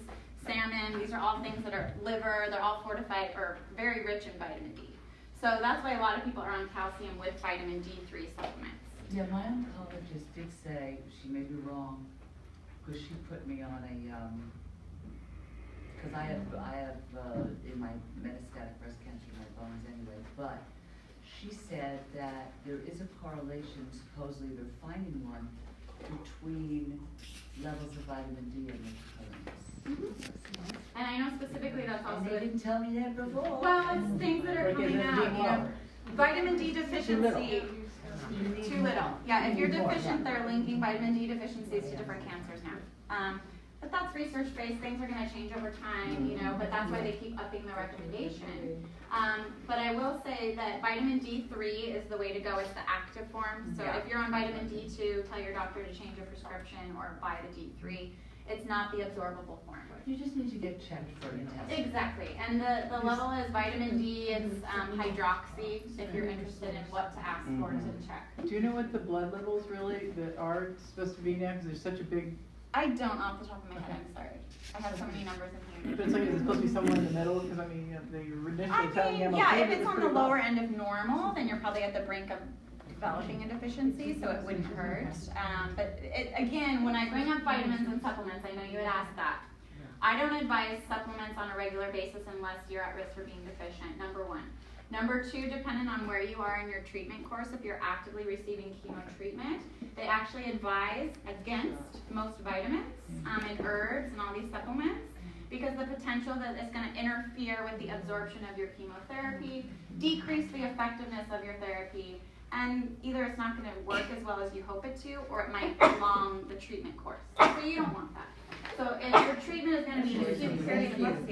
salmon. These are all things that are liver, they're all fortified or very rich in vitamin D. So that's why a lot of people are on calcium with vitamin D3 supplements. Yeah, my oncologist did say, she may be wrong, because she put me on a, because I have in my metastatic breast cancer in my bones anyway, but she said that there is a correlation, supposedly they're finding one, between levels of vitamin D and liver. And I know specifically that's also. And they didn't tell me that before. Well, it's things that are coming out, you know. Vitamin D deficiency. Too little. Yeah, if you're deficient, they're linking vitamin D deficiencies to different cancers now. But that's research-based, things are gonna change over time, you know, but that's why they keep upping the recommendation. But I will say that vitamin D3 is the way to go, it's the active form. So if you're on vitamin D2, tell your doctor to change your prescription or buy the D3. It's not the absorbable form. You just need to get checked for a test. Exactly, and the level is vitamin D, it's hydroxy, if you're interested in what to ask for to check. Do you know what the blood levels really that are supposed to be now? Because there's such a big. I don't off the top of my head, I'm sorry. I have so many numbers in here. But it's like, is it supposed to be somewhere in the middle? Because I mean, they were initially telling me I'm okay. Yeah, if but it's on the pretty lower low. end of normal, then you're probably at the brink of developing a deficiency, so it wouldn't hurt. But again, when I bring up vitamins and supplements, I know you had asked that. I don't advise supplements on a regular basis unless you're at risk for being deficient, number one. Number two, depending on where you are in your treatment course, if you're actively receiving chemo treatment, they actually advise against most vitamins and herbs and all these supplements because the potential that it's going to interfere with the absorption of your chemotherapy, decrease the effectiveness of your therapy, and either it's not going to work as well as you hope it to, or it might prolong the treatment course. So you don't want that. So if your treatment is going to be an acute period of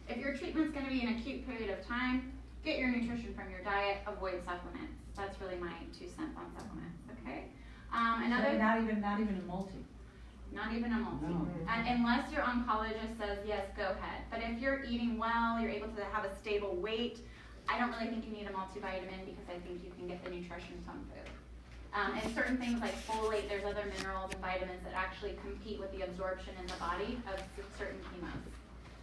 if your treatment is going to be an acute period of time, get your nutrition from your diet, avoid supplements. That's really my 2 cents on supplements, okay? Another. Not even a multi. Not even a multi. No. And unless your oncologist says, yes, go ahead. But if you're eating well, you're able to have a stable weight, I don't really think you need a multivitamin because I think you can get the nutrition from food. And certain things like folate, there's other minerals and vitamins that actually compete with the absorption in the body of certain chemos.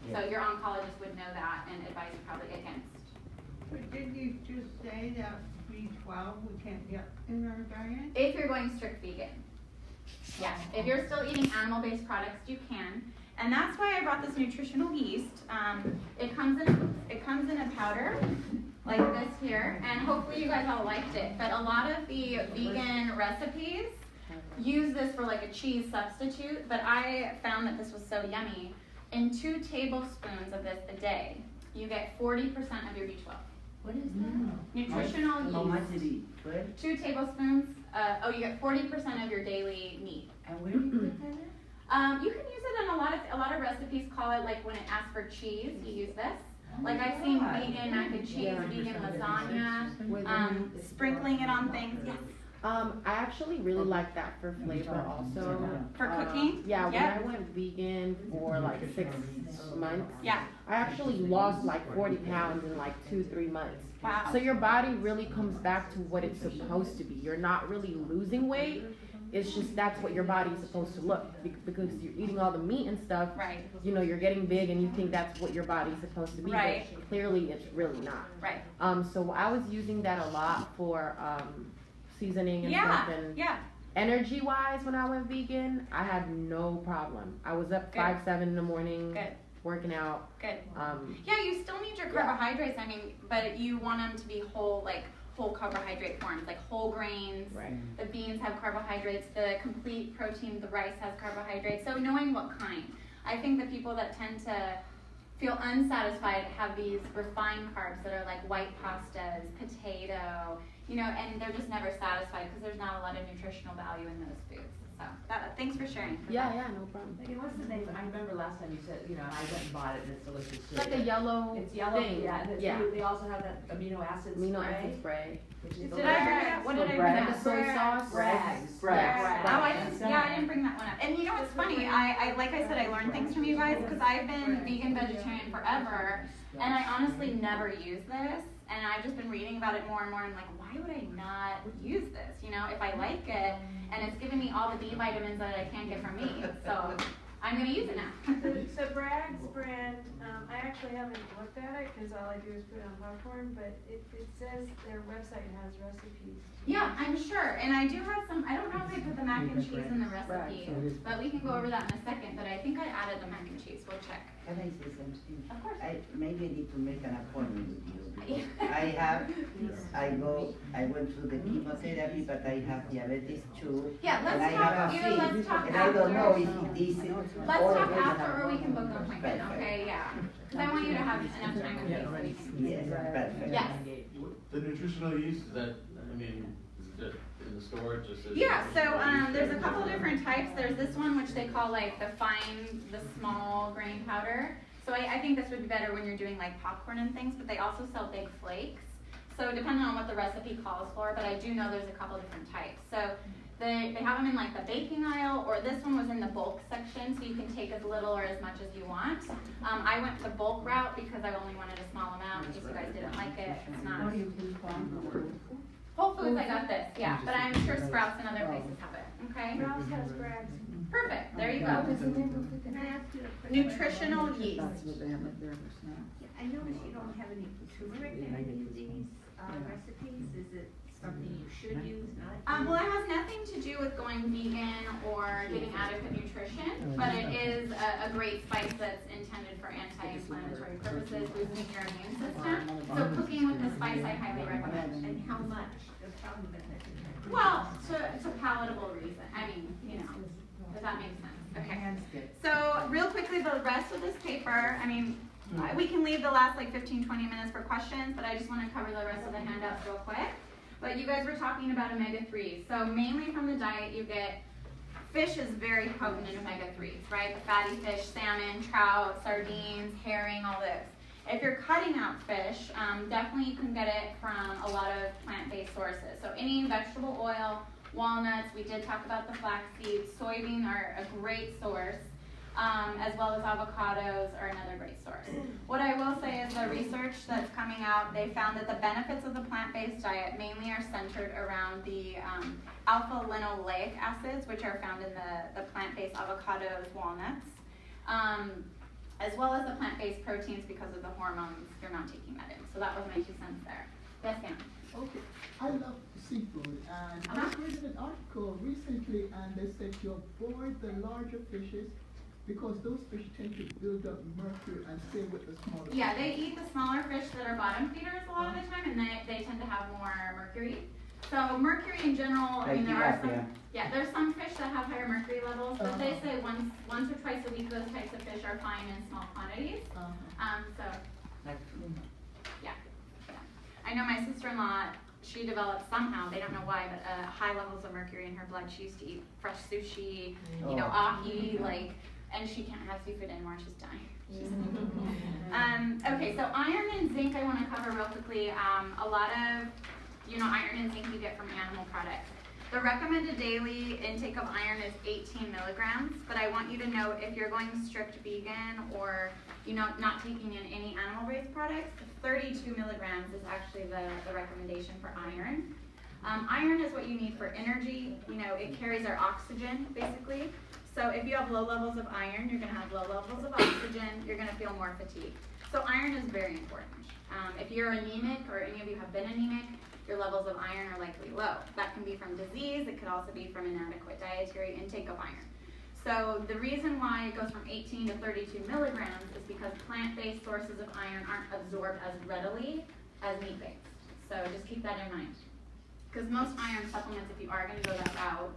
Yeah. So your oncologist would know that and advise you probably against. But didn't you just say that B12 we can't get in our diet? If you're going strict vegan. Yes, if you're still eating animal-based products, you can. And that's why I brought this nutritional yeast. It comes in a powder like this here, and hopefully you guys all liked it. But a lot of the vegan recipes use this for like a cheese substitute, but I found that this was so yummy. In 2 tablespoons of this a day, you get 40% of your B12. What is that? Nutritional yeast. How much did he put? 2 tablespoons. You get 40% of your daily need. And where do you put that in? You can use it in a lot of recipes. Call it like when it asks for cheese, you use this. Like I've seen vegan mac and cheese, vegan lasagna, sprinkling it on things. Yes. I actually really like that for flavor also. For cooking? Yeah, when Yep. I went vegan for like 6 months, Yeah. I actually lost like 40 pounds in like 2-3 months. Wow. So your body really comes back to what it's supposed to be. You're not really losing weight. It's just that's what your body's supposed to look because you're eating all the meat and stuff. Right. You know, you're getting big and you think that's what your body's supposed to be. Right. But clearly it's really not. Right. So I was using that a lot for seasoning and Yeah. stuff. And Yeah. energy wise, when I went vegan, I had no problem. I was up Good. 5-7 in the morning, Good. working out. Good. Um, Yeah, you still need your carbohydrates. I mean, but you want them to be whole, like whole carbohydrate forms, like whole grains. Right. The beans have carbohydrates. The complete protein, the rice has carbohydrates. So knowing what kind. I think the people that tend to feel unsatisfied have these refined carbs that are like white pastas, potato, you know, and they're just never satisfied because there's not a lot of nutritional value in those foods. So thanks for sharing. yeah, no problem. Megan, what's the name? I remember last time you said, you know, I went and bought it and it's delicious too. It's like a yellow It's yellow, thing. yeah, and it's, Yeah. they also have that amino acid Amino spray, acid spray. which is Did delicious. I bring that? What did I bring Like that? the soy sauce. Brags. Brags. Oh, I didn't bring that one up. And you know what's funny? I like I said, I learned things from you guys because I've been vegan vegetarian forever, and I honestly never use this. And I've just been reading about it more and more. I'm like, why would I not use this? You know, if I like it, and it's giving me all the B vitamins that I can't get from meat, so I'm gonna use it now. So Bragg's brand, I actually haven't looked at it because all I do is put it on popcorn, but it says their website has recipes. Yeah, I'm sure. And I do have some, I don't know if I put the mac and cheese in the recipe, but we can go over that in a second. But I think I added the mac and cheese. We'll check. Can I say something? Of course. I maybe need to make an appointment with you because I went through the chemotherapy, but I have diabetes too. Yeah, and I let's have talk, a either fit, let's talk and I don't know after. if this is. Let's talk after or we can book an appointment, okay? Yeah. Because I want you to have enough time with me so we can. Yes, perfect. Yes. The nutritional yeast, is that, I mean, is it just in the store, it just says? Yeah, so nutritional yeast? there's a couple different types. There's this one which they call like the small grain powder. So I think this would be better when you're doing like popcorn and things, but they also sell big flakes. So depending on what the recipe calls for, but I do know there's a couple different types. So they have them in like the baking aisle, or this one was in the bulk section, so you can take as little or as much as you want. I went the bulk route because I only wanted a small amount. In case you guys didn't like it, it's not. Whole Foods, I got this, yeah, but I'm sure Sprouts and other places have it. Okay. Sprouts has Bragg's. Perfect. There you go. Can I ask you a question? Nutritional yeast. I notice you don't have any turmeric in any of these recipes. Is it something you should use, not? Well, it has nothing to do with going vegan or getting adequate nutrition, but it is a great spice that's intended for anti-inflammatory purposes, boosting your immune system. So cooking with the spice, I highly recommend. And how much? There's probably benefit in that. Well, to palatable reason. I mean, you know, does that make sense? Okay. So real quickly, the rest of this paper, I mean, we can leave the last like 15, 20 minutes for questions, but I just want to cover the rest of the handouts real quick. But you guys were talking about omega-3s. So mainly from the diet, you get, fish is very potent in omega-3s, right? The fatty fish, salmon, trout, sardines, herring, all this. If you're cutting out fish, definitely you can get it from a lot of plant-based sources. So any vegetable oil, walnuts, we did talk about the flax seeds, soybean are a great source. As well as avocados are another great source. What I will say is the research that's coming out, they found that the benefits of the plant-based diet mainly are centered around the alpha-linoleic acids, which are found in the plant-based avocados, walnuts, as well as the plant-based proteins because of the hormones you're not taking that in. So that was my 2 cents there. Yes, ma'am. Okay, I love seafood, and I was reading an article recently, and they said to avoid the larger fishes, Because those fish tend to build up mercury and stay with the smaller. Yeah, they eat the smaller fish that are bottom feeders a lot of the time, and they tend to have more mercury. So mercury in general, I mean, there are some, yeah, there's some fish that have higher mercury levels, but they say once or twice a week, those types of fish are fine in small quantities. So, yeah. I know my sister-in-law, she developed somehow, they don't know why, but high levels of mercury in her blood. She used to eat fresh sushi, you know, ahi, like, and she can't have seafood anymore, she's dying. Okay, so iron and zinc I want to cover real quickly. A lot of, you know, iron and zinc you get from animal products. The recommended daily intake of iron is 18 milligrams, but I want you to know if you're going strict vegan or, you know, not taking in any animal-based products, 32 milligrams is actually the recommendation for iron. Iron is what you need for energy. You know, it carries our oxygen, basically. So if you have low levels of iron, you're going to have low levels of oxygen, you're going to feel more fatigued. So iron is very important. If you're anemic or any of you have been anemic, your levels of iron are likely low. That can be from disease, it could also be from inadequate dietary intake of iron. So the reason why it goes from 18 to 32 milligrams is because plant-based sources of iron aren't absorbed as readily as meat-based. So just keep that in mind. Because most iron supplements, if you are going to go that route,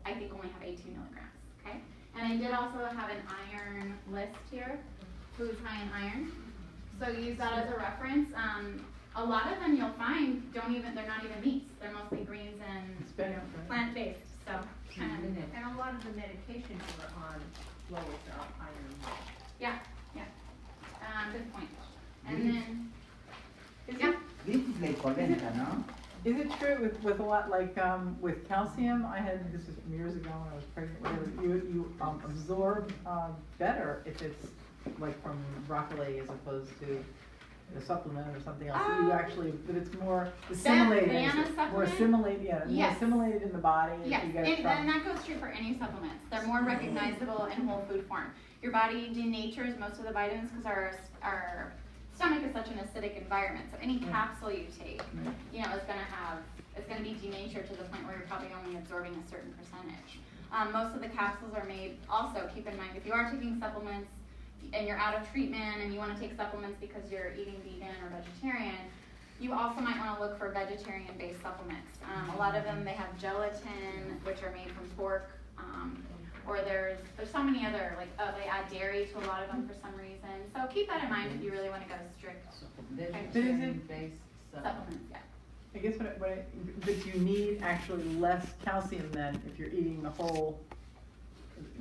I think only have 18 milligrams, okay? And I did also have an iron list here, foods high in iron. So use that as a reference. A lot of them you'll find they're not even meats. They're mostly greens and plant-based, so kind of. And a lot of the medications are on lowers our iron. Yeah, yeah. Good point. And then, yeah. This is like polenta, no? Is it true with a lot, like, with calcium, this was from years ago when I was pregnant, whatever, you absorb better if it's like from broccoli as opposed to a supplement or something else. You actually, but it's more assimilated. More assimilated, more assimilated in the body. Yes, if you get it from, and that goes true for any supplements. They're more recognizable in whole food form. Your body denatures most of the vitamins because our stomach is such an acidic environment. So any capsule you take, you know, it's gonna be denatured to the point where you're probably only absorbing a certain percentage. Most of the capsules are made. Also, keep in mind if you are taking supplements and you're out of treatment and you want to take supplements because you're eating vegan or vegetarian, you also might want to look for vegetarian-based supplements. A lot of them, they have gelatin, which are made from pork, or there's so many other, they add dairy to a lot of them for some reason. So keep that in mind if you really want to go strict. Vegetarian-based supplements, yeah. I guess but you need actually less calcium than if you're eating the whole,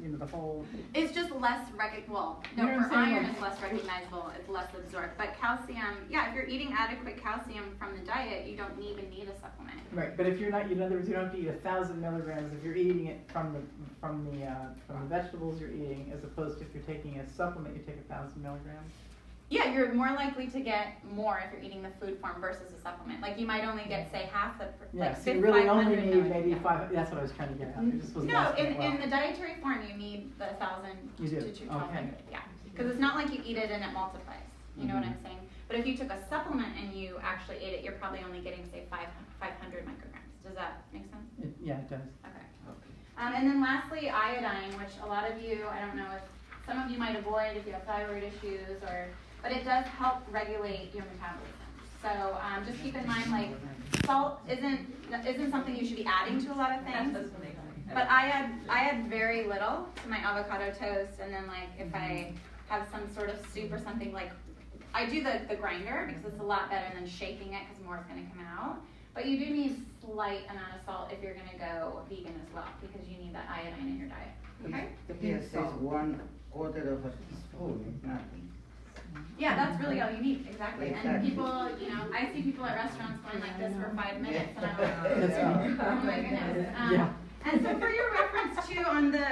you know, the whole. It's just less for iron it's less recognizable, it's less absorbed. But calcium, yeah, if you're eating adequate calcium from the diet, you don't even need a supplement. Right, but if you're not, in other words, you don't have to eat 1,000 milligrams if you're eating it from the vegetables you're eating, as opposed to if you're taking a supplement, you take 1,000 milligrams. Yeah, you're more likely to get more if you're eating the food form versus a supplement. Like you might only get, say, half the, so you really only need maybe 5, that's what I was trying to get at. I just wasn't in the dietary form you need the 1,000 to 1,200, yeah. Because it's not like you eat it and it multiplies, you know what I'm saying? But if you took a supplement and you actually ate it, you're probably only getting, say, 500 micrograms. Does that make sense? Yeah, it does. Okay. And then lastly, iodine, which a lot of you, I don't know if some of you might avoid if you have thyroid issues but it does help regulate your metabolism. So just keep in mind, like, salt isn't something you should be adding to a lot of things. But I add very little to my avocado toast, and then like if I have some sort of soup or something, like I do the grinder because it's a lot better than shaking it because more is going to come out. But you do need slight amount of salt if you're going to go vegan as well because you need that iodine in your diet. Okay? Here it says 1/4 of a teaspoon, it's nothing. Yeah, that's really all you need, exactly. And people, you know, I see people at restaurants going like this for 5 minutes, and I'm like, oh my goodness. And so for your reference too on the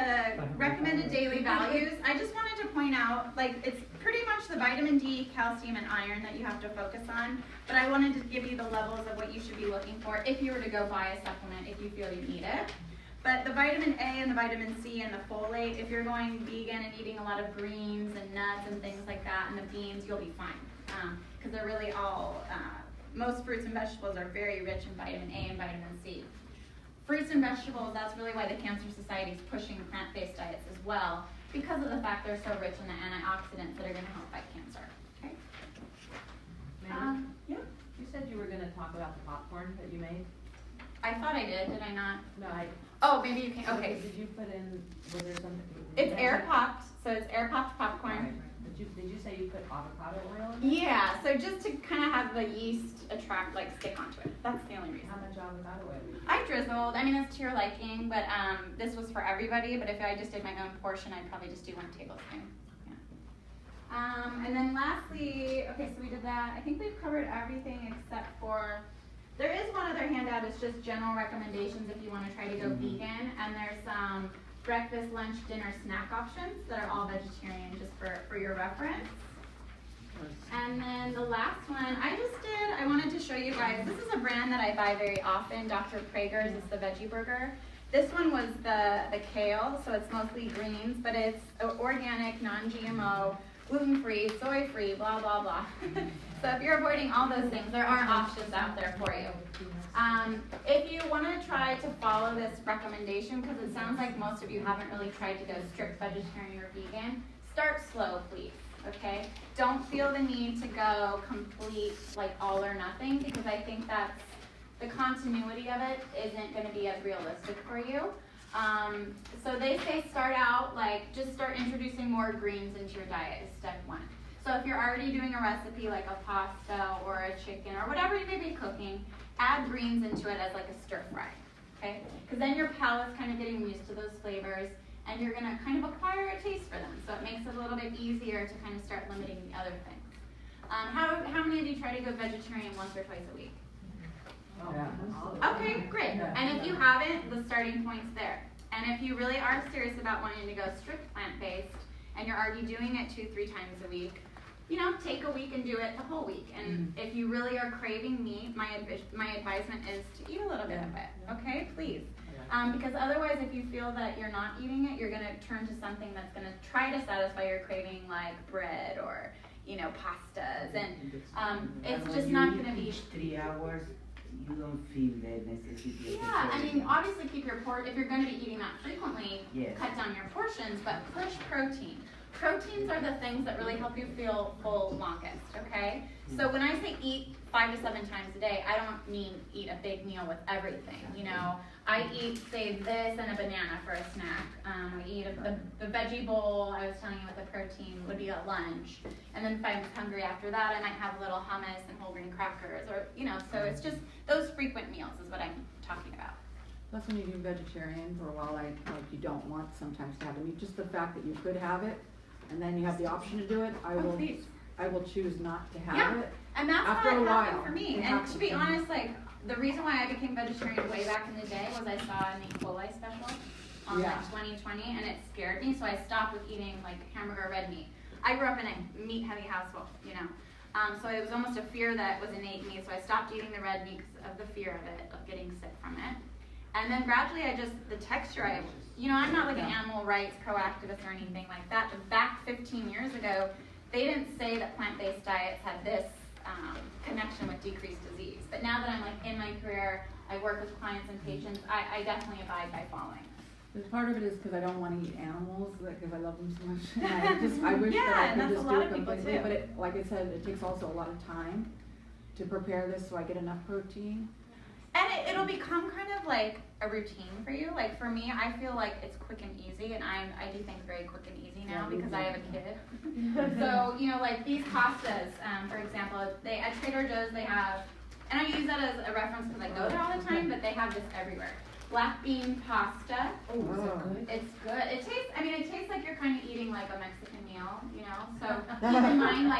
recommended daily values, I just wanted to point out, like, it's pretty much the vitamin D, calcium, and iron that you have to focus on, but I wanted to give you the levels of what you should be looking for if you were to go buy a supplement if you feel you need it. But the vitamin A and the vitamin C and the folate, if you're going vegan and eating a lot of greens and nuts and things like that, and the beans, you'll be fine. Because they're really all, most fruits and vegetables are very rich in vitamin A and vitamin C. fruits and vegetables, that's really why the Cancer Society is pushing plant-based diets as well, because of the fact they're so rich in the antioxidants that are gonna help fight cancer, okay? Yeah? You said you were gonna talk about the popcorn that you made? I thought I did I not? No, Oh, maybe you can, okay. Did you put in, was there something? It's air popped, so it's air popped popcorn. Right. Did you say you put avocado oil in it? Yeah, so just to kind of have the yeast stick onto it. That's the only reason. How much avocado oil? I drizzled. I mean, it's to your liking, but this was for everybody. But if I just did my own portion, I'd probably just do 1 tablespoon. Yeah. And then lastly, okay, so we did that. I think we've covered everything except for, there is one other handout. It's just general recommendations if you want to try to go vegan. And there's some breakfast, lunch, dinner, snack options that are all vegetarian, just for your reference. And then the last one I wanted to show you guys, this is a brand that I buy very often, Dr. Prager's, it's the Veggie Burger. This one was the kale, so it's mostly greens, but it's organic, non-GMO, gluten-free, soy-free, blah, blah, blah. So if you're avoiding all those things, there are options out there for you. If you want to try to follow this recommendation, because it sounds like most of you haven't really tried to go strict vegetarian or vegan, start slow, please, okay? Don't feel the need to go complete, all or nothing, because I think that's, the continuity of it isn't going to be as realistic for you. So they say start out, just start introducing more greens into your diet is step 1. So if you're already doing a recipe like a pasta or a chicken or whatever you may be cooking, add greens into it as a stir fry, okay? Because then your palate's kind of getting used to those flavors and you're gonna kind of acquire a taste for them. So it makes it a little bit easier to kind of start limiting the other things. How many of you try to go vegetarian once or twice a week? Okay, great. And if you haven't, the starting point's there. And if you really are serious about wanting to go strict plant-based and you're already doing it 2-3 times a week, take a week and do it the whole week. And if you really are craving meat, my advisement is to eat a little bit of it, okay? Please. Because otherwise, if you feel that you're not eating it, you're going to turn to something that's going to try to satisfy your craving, like bread or, pastas. And it's just not going to be... 3 hours, you don't feel the necessity. Yeah, I mean, obviously keep your if you're going to be eating that frequently, cut down your portions, but push protein. Proteins are the things that really help you feel full longest, okay? So when I say eat 5 to 7 times a day, I don't mean eat a big meal with everything, I eat, say, this and a banana for a snack. I eat the veggie bowl, I was telling you, with the protein would be at lunch. And then if I'm hungry after that, I might have a little hummus and whole grain crackers, or, so it's just those frequent meals is what I'm talking about. Plus, when you do vegetarian for a while, you don't want sometimes to have it. Just the fact that you could have it, and then you have the option to do it, I will choose not to have it. And that's after how it a while. happened for me. And to be honest, the reason why I became vegetarian way back in the day was I saw an E. coli special on 2020, and it scared me, so I stopped with eating hamburger red meat. I grew up in a meat-heavy household, so it was almost a fear that was innate in me, so I stopped eating the red meat because of the fear of it, of getting sick from it. And then gradually the texture, I'm not an animal rights pro-activist or anything like that, but back 15 years ago, they didn't say that plant-based diets had this connection with decreased disease. But now that I'm in my career, I work with clients and patients, I definitely abide by following this. Part of it is because I don't want to eat animals, because I love them so much. And I wish that I could just do it completely. But like I said, it takes also a lot of time to prepare this so I get enough protein. And it'll become kind of a routine for you. For me, I feel like it's quick and easy, and I do things very quick and easy now because I have a kid. So, these pastas, for example, at Trader Joe's they have, and I use that as a reference because I go there all the time, but they have this everywhere. Black bean pasta. Oh, is it good? It's good. It tastes like you're kind of eating a Mexican meal, So keep in mind,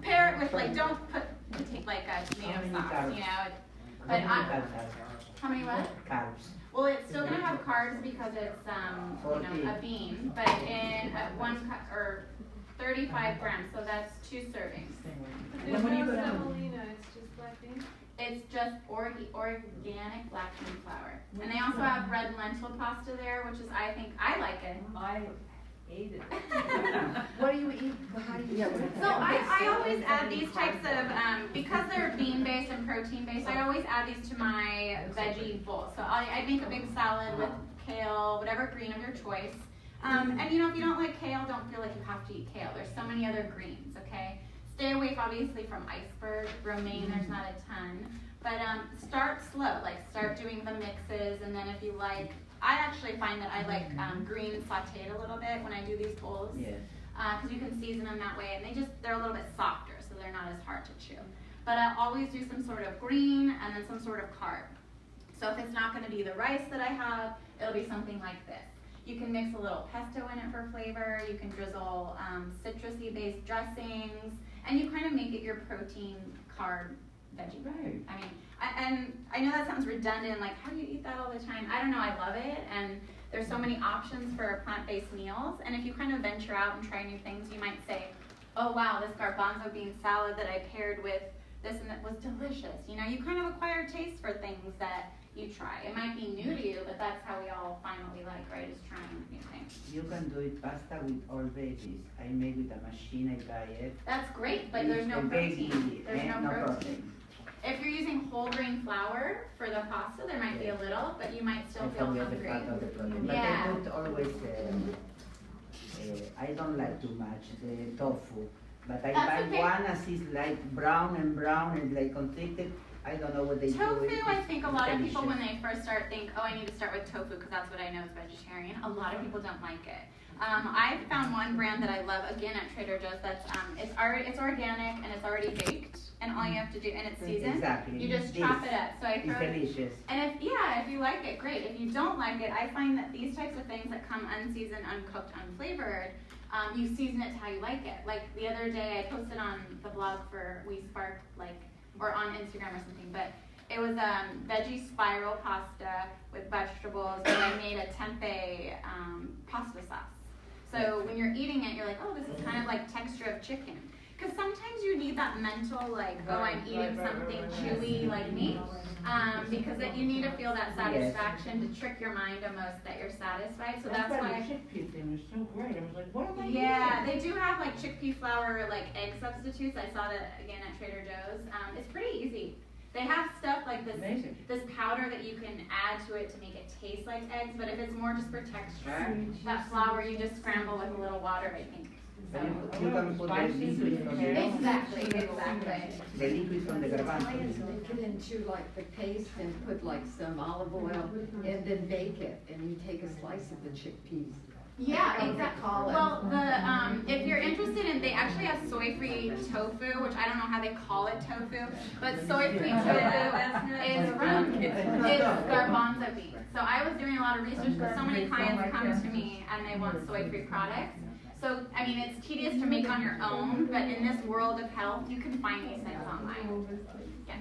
pair it with, don't put a tomato sauce, But how many what? Carbs. Well, it's still gonna have carbs because it's a bean, but in 35 grams, so that's 2 servings. There's no semolina, it's just black beans? It's just organic black bean flour, and they also have red lentil pasta there, which is I like it. ate it. What do you eat? How do you? Yeah. So I always add these types of, because they're bean-based and protein-based, I always add these to my veggie bowl. So I make a big salad with kale, whatever green of your choice. And you know, if you don't like kale, don't feel like you have to eat kale. There's so many other greens, okay? Stay away, obviously, from iceberg, romaine, there's not a ton. But start slow, like start doing the mixes, and then if you like, I actually find that I like green sauteed a little bit when I do these bowls. Yes. Because you can season them that way, and they're a little bit softer, so they're not as hard to chew. But I'll always do some sort of green and then some sort of carb. So if it's not going to be the rice that I have, it'll be something like this. You can mix a little pesto in it for flavor. You can drizzle citrusy-based dressings, and you kind of make it your protein carb veggie. Right. I mean, and I know that sounds redundant, like how do you eat that all the time? I don't know, I love it, and there's so many options for plant-based meals, and if you kind of venture out and try new things, you might say, oh wow, this garbanzo bean salad that I paired with this and that was delicious. You know, you kind of acquire taste for things that you try. It might be new to you, but that's how we all find what we like, right, is trying new things. You can do it pasta with all veggies. I make with a machine, I buy it. That's great, but there's no protein. There's no protein. If you're using whole grain flour for the pasta, there might be a little, but you might still feel hungry. But I put always, I don't like too much the tofu, but I buy one as is like brown and like constricted. I don't know what they do. Tofu, I think a lot of people when they first start think, oh, I need to start with tofu because that's what I know is vegetarian. A lot of people don't like it. I found one brand that I love, again at Trader Joe's, that's it's organic and it's already baked, and all you have to do, and it's seasoned. Exactly. You just chop it up. So I throw it's delicious. And if you like it, great. If you don't like it, I find that these types of things that come unseasoned, uncooked, unflavored, you season it to how you like it. Like the other day, I posted on the blog for weSPARK, or on Instagram or something, but it was veggie spiral pasta with vegetables, and I made a tempeh pasta sauce. So when you're eating it, you're like, oh, this is kind of like texture of chicken. Because sometimes you need that mental, like, oh, I'm eating something chewy like meat. Because you need to feel that satisfaction to trick your mind almost that you're satisfied. So that's why the chickpea thing was so great. I was like, what am I Yeah, they do have like chickpea flour, like egg substitutes. I saw that again at Trader Joe's. It's pretty easy. They have stuff like this powder that you can add to it to make it taste like eggs, but if it's more just for texture, that flour you just scramble with a little water, I think. So. You can put the liquid from the Exactly. The liquid from the garbanzo. Make it into like the paste and put like some olive oil and then bake it, and you take a slice of the chickpeas. Yeah, exactly. Well, if you're interested in, they actually have soy-free tofu, which I don't know how they call it tofu, but soy-free tofu is from garbanzo beans. So I was doing a lot of research because so many clients come to me and they want soy-free products. So, I mean, it's tedious to make on your own, but in this world of health, you can find these things online. Yes.